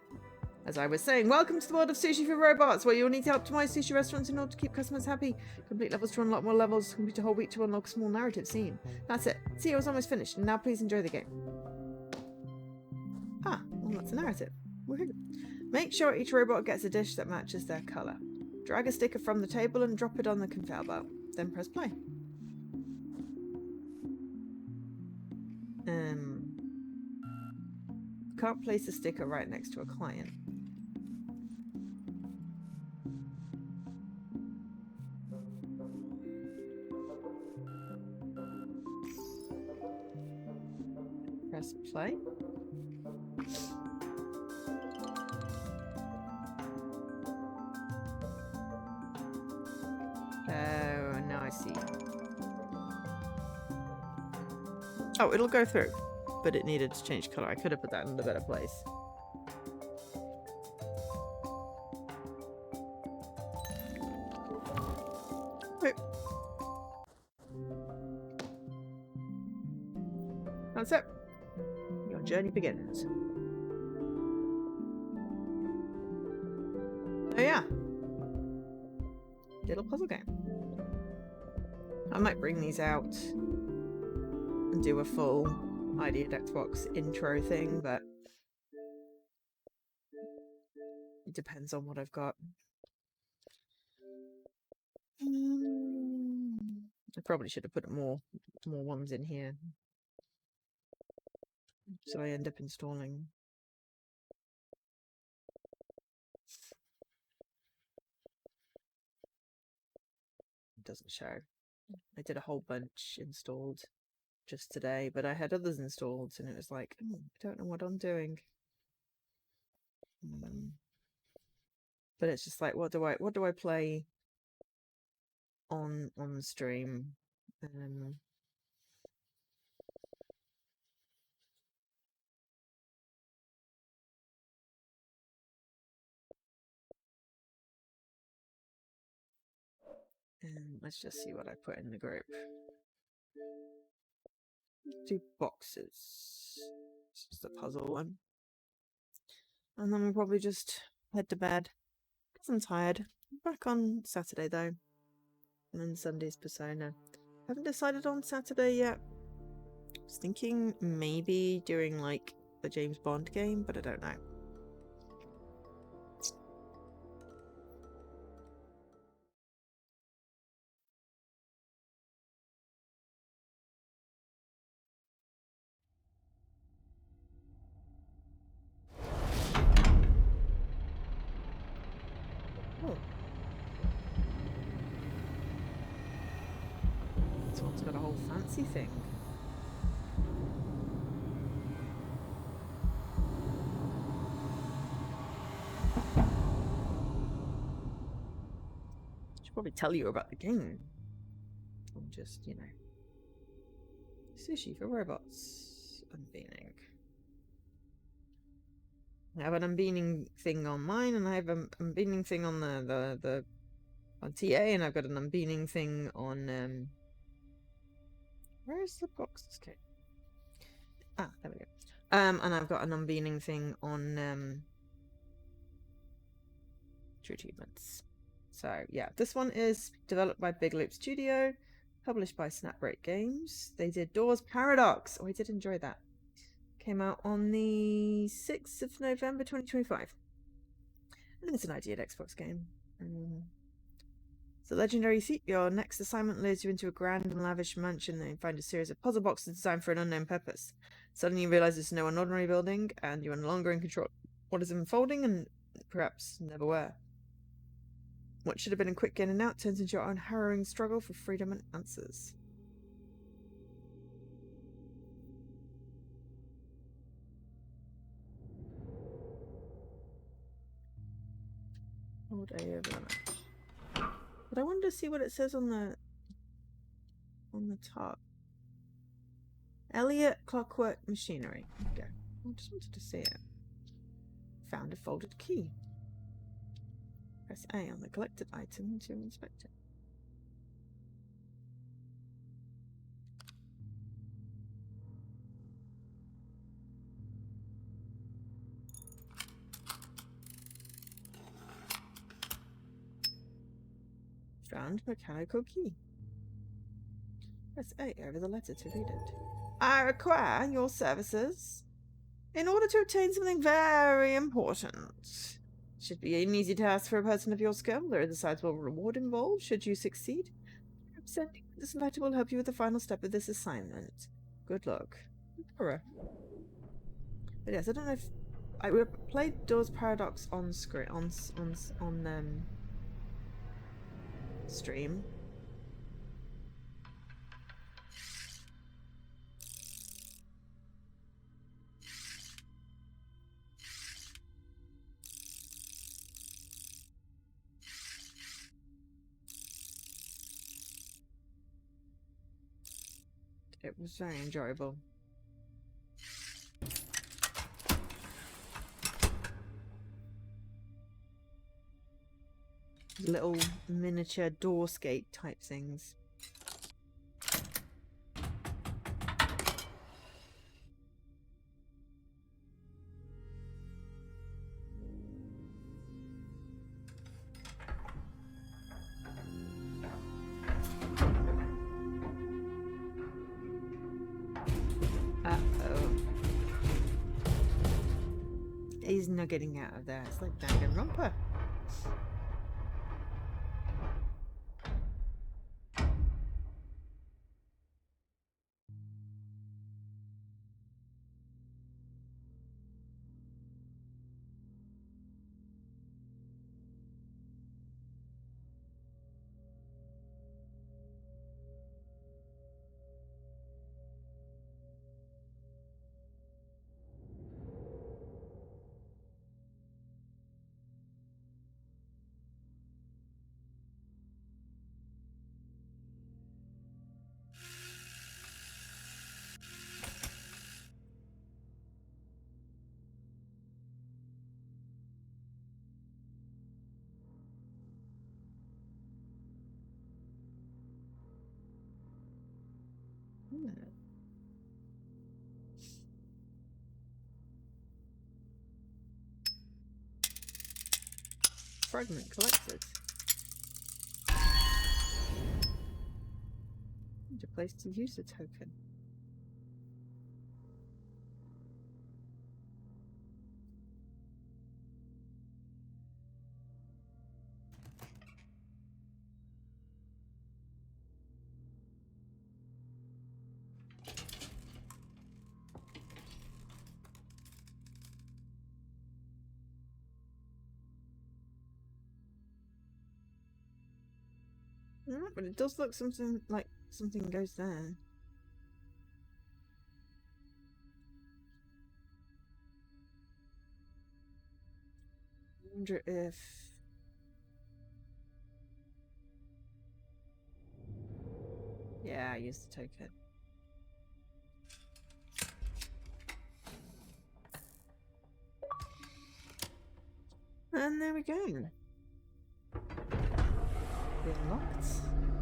As I was saying, welcome to the world of Sushi for Robots, where you'll need to optimize sushi restaurants in order to keep customers happy. Complete levels to unlock more levels, complete a whole week to unlock a small narrative scene. That's it. See, it was almost finished, and now please enjoy the game. Ah, well, that's a narrative. Woohoo. Make sure each robot gets a dish that matches their colour. Drag a sticker from the table and drop it on the conveyor belt. Then press play. Can't place a sticker right next to a client. Press play. Oh, now I see. Oh, it'll go through, but it needed to change colour. I could have put that in a better place. Wait. That's it. Your journey begins. Oh yeah. Little puzzle game. I might bring these out and do a full Ideated Xbox intro thing, but it depends on what I've got. I probably should have put more ones in here. So I end up installing. It doesn't show. I did a whole bunch installed just today, but I had others installed and it was like, I don't know what I'm doing. But it's just like, what do I play on the stream? Let's just see what I put in the group. Do boxes. It's just a puzzle one. And then we'll probably just head to bed. Because I'm tired. Back on Saturday though. And then Sunday's Persona. Haven't decided on Saturday yet. I was thinking maybe doing like a James Bond game, but I don't know. Oh. This one's got a whole fancy thing. Should probably tell you about the game. Or just, you know. Sushi for Robots. Unbeaning. I have an unbeaning thing on mine, and I have an unbeaning thing on the on TA, and I've got an unbeaning thing on where's the box? Okay. Ah, there we go. And I've got an unbeaning thing on True Achievements. So yeah, this one is developed by Big Loop Studio, published by Snapbreak Games. They did Doors Paradox. Oh, I did enjoy that. Came out on the 6th of November 2025. And it's an Ideated Xbox game. It's a legendary seat. Your next assignment lures you into a grand and lavish mansion and you find a series of puzzle boxes designed for an unknown purpose. Suddenly you realize it's no ordinary building and you're no longer in control of what is unfolding and perhaps never were. What should have been a quick in and out turns into your own harrowing struggle for freedom and answers. All day over the match. But I wanted to see what it says on the top. Elliot Clockwork Machinery. Okay. I just wanted to see it. Found a folded key. Press A on the collected item to inspect it. Found mechanical key. Press A over the letter to read it. I require your services in order to obtain something very important. Should be an easy task for a person of your skill. There is a sizable reward involved should you succeed. Sending this letter will help you with the final step of this assignment. Good luck. But yes, I don't know if I played Doors Paradox on screen on stream. It was very enjoyable. Little miniature doorscape type things. He's not getting out of there. It's like Danganronpa. Fragment collected. Need a place to use the token. But it does look something like something goes there. I wonder if... Yeah, I used the token. And there we go. We unlocked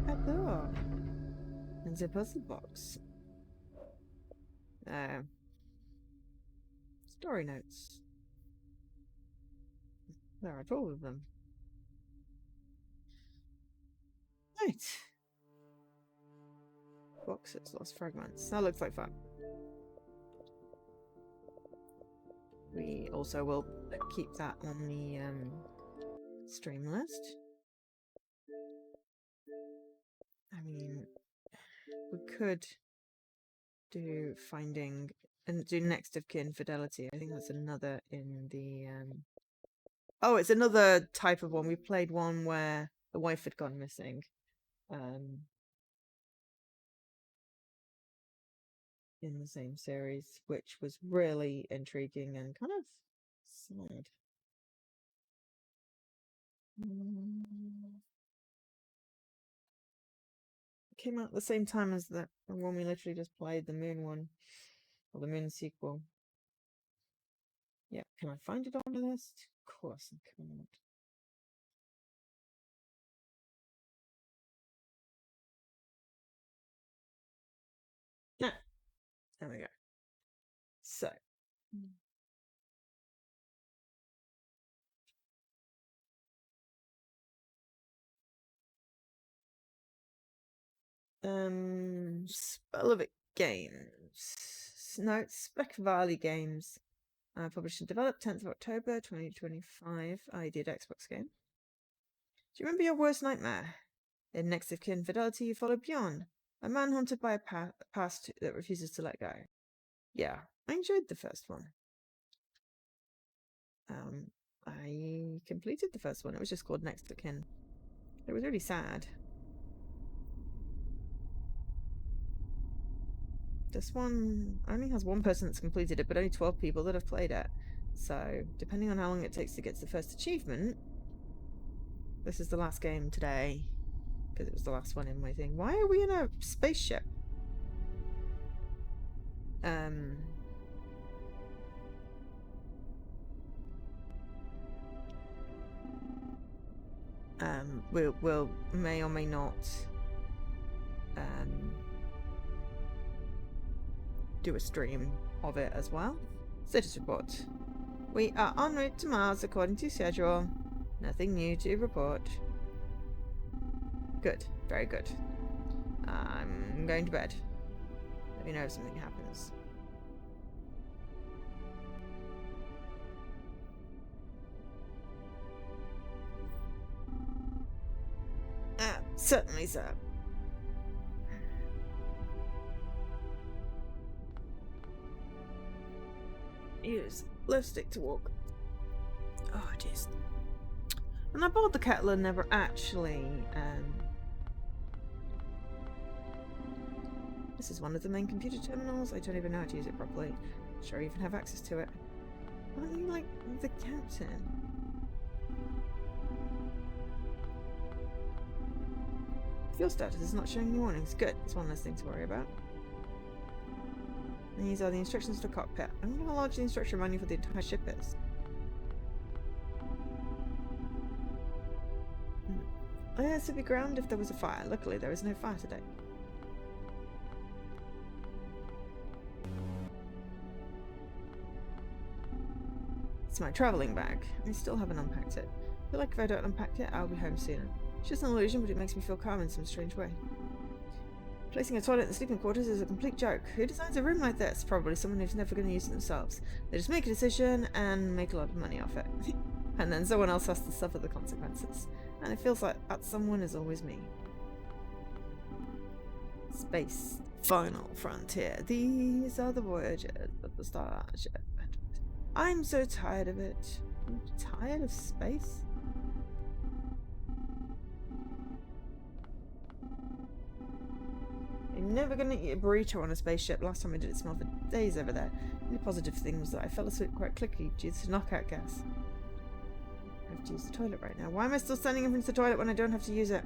a door and a puzzle box. Story notes. There are 12 of them. Right. Boxes, lost fragments. That looks like fun. We also will keep that on the stream list. I mean, we could do finding and do next of kin Fidelity. I think that's another in the oh, it's another type of one. We played one where the wife had gone missing. In the same series, which was really intriguing and kind of sad. It came out at the same time as the one we literally just played, the Moon one, or the Moon sequel. Yeah, can I find it on the list? Of course I can't. There we go. So. Spell Games. No, it's Spec Valley Games. Published and developed 10th of October 2025. I did Xbox game. Do you remember your worst nightmare? In Next of Kin Fidelity, you follow Bjorn, a man haunted by a past that refuses to let go. Yeah, I enjoyed the first one. I completed the first one. It was just called Next of Kin. It was really sad. This one only has one person that's completed it, but only 12 people that have played it. So, depending on how long it takes to get to the first achievement, this is the last game today, because it was the last one in my thing. Why are we in a spaceship? We'll may or may not do a stream of it as well. Status report. We are en route to Mars according to schedule. Nothing new to report. Good. Very good. I'm going to bed. Let me know if something happens. Certainly, sir. Use left stick to walk. Oh, jeez. And I bought the kettle and never actually, This is one of the main computer terminals. I don't even know how to use it properly. Sure, I even have access to it. Aren't you like the captain? Fuel status is not showing any warnings. Good. It's one less thing to worry about. These are the instructions to the cockpit. I wonder how large the instruction manual for the entire ship is. This would be ground if there was a fire. Luckily, there is no fire today. It's my travelling bag. I still haven't unpacked it. I feel like if I don't unpack it, I'll be home sooner. It's just an illusion, but it makes me feel calm in some strange way. Placing a toilet in the sleeping quarters is a complete joke. Who designs a room like this? Probably someone who's never going to use it themselves. They just make a decision and make a lot of money off it. And then someone else has to suffer the consequences. And it feels like that someone is always me. Space. Final frontier. These are the voyages of the starship. I'm so tired of it. I'm tired of space. I'm never going to eat a burrito on a spaceship. Last time I did it smelled for days over there. The only positive thing was that I fell asleep quite quickly due to knockout gas. I have to use the toilet right now. Why am I still standing in front of the toilet when I don't have to use it?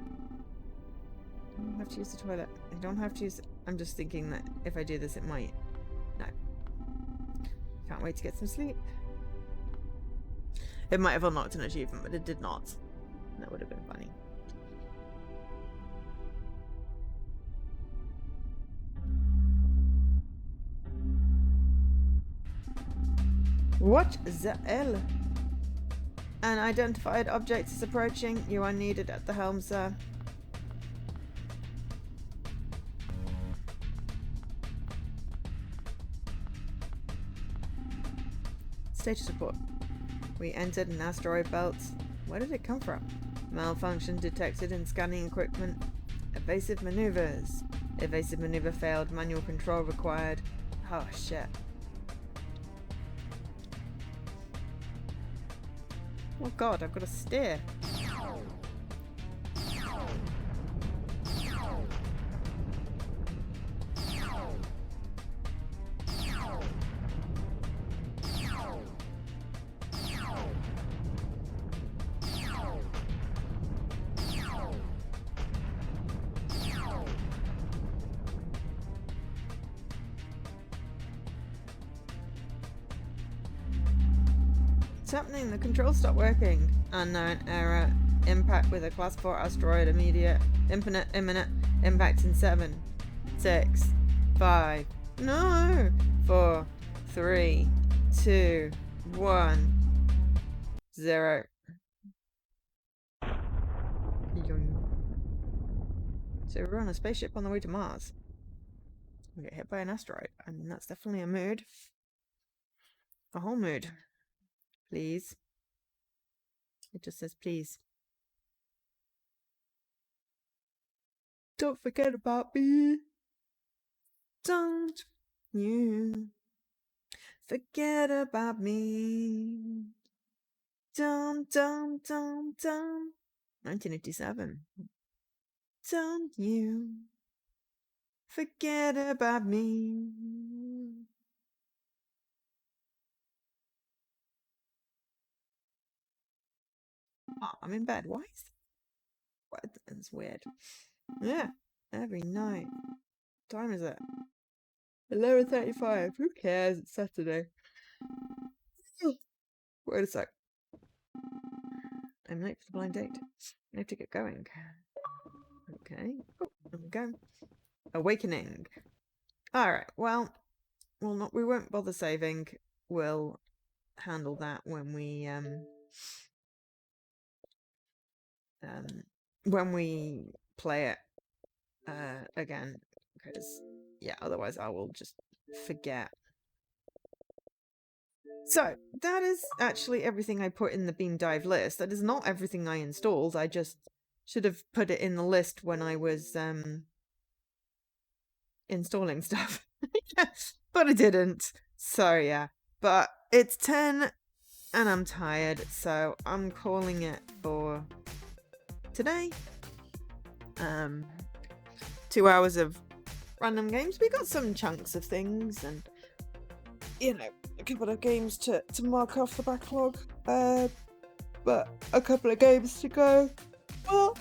I don't have to use the toilet. I don't have to use it. I'm just thinking that if I do this, it might. No. Can't wait to get some sleep. It might have unlocked an achievement, but it did not. That would have been funny. What the hell? An identified object is approaching. You are needed at the helm, sir. Status report. We entered an asteroid belt. Where did it come from? Malfunction detected in scanning equipment. Evasive maneuvers. Evasive maneuver failed. Manual control required. Oh shit. Oh god, I've got to steer. What's happening? The controls stopped working. Unknown error. Impact with a class 4 asteroid imminent. Impact in 7, 6, 5, No. 4, 3, 2, 1, 0. Yoing. So we're on a spaceship on the way to Mars. We get hit by an asteroid. I mean, that's definitely a mood. A whole mood. Please. It just says please. Don't forget about me. Don't you forget about me. Don't. 1987. Don't you forget about me. Oh, I'm in bed. Why is what? That's weird. Yeah, every night. What time is it? 11:35. Who cares? It's Saturday. Wait a sec. I'm late for the blind date. I have to get going. Okay. Oh, there we go. Awakening. Alright, well, we won't bother saving. We'll handle that when we play it again, because yeah, otherwise I will just forget. So that is actually everything I put in the Beam Dive list. That is not everything I installed. I just should have put it in the list when I was installing stuff. But I didn't. So yeah. But it's 10 and I'm tired, so I'm calling it for today. 2 hours of random games. We got some chunks of things and you know, a couple of games to mark off the backlog. But a couple of games to go. Well,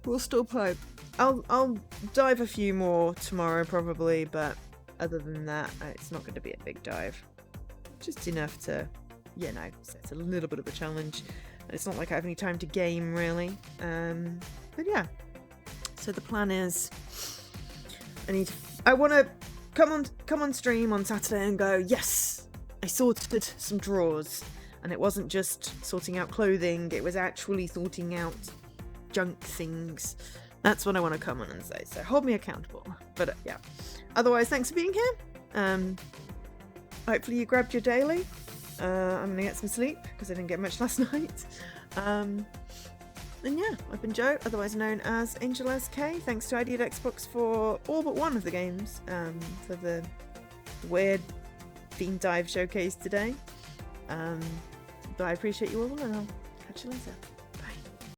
we'll still play. I'll dive a few more tomorrow probably, but other than that, it's not going to be a big dive. Just enough to, you know, set a little bit of a challenge. And it's not like I have any time to game really. But yeah. So the plan is, I want to come on stream on Saturday and go, yes, I sorted some drawers. And it wasn't just sorting out clothing, it was actually sorting out junk things. That's what I want to come on and say. So hold me accountable. But yeah. Otherwise, thanks for being here. Hopefully you grabbed your daily. I'm going to get some sleep because I didn't get much last night. And yeah, I've been Joe, otherwise known as Angel SK. Thanks to ID at Xbox for all but one of the games for the weird Beam Dive showcase today. But I appreciate you all and I'll catch you later.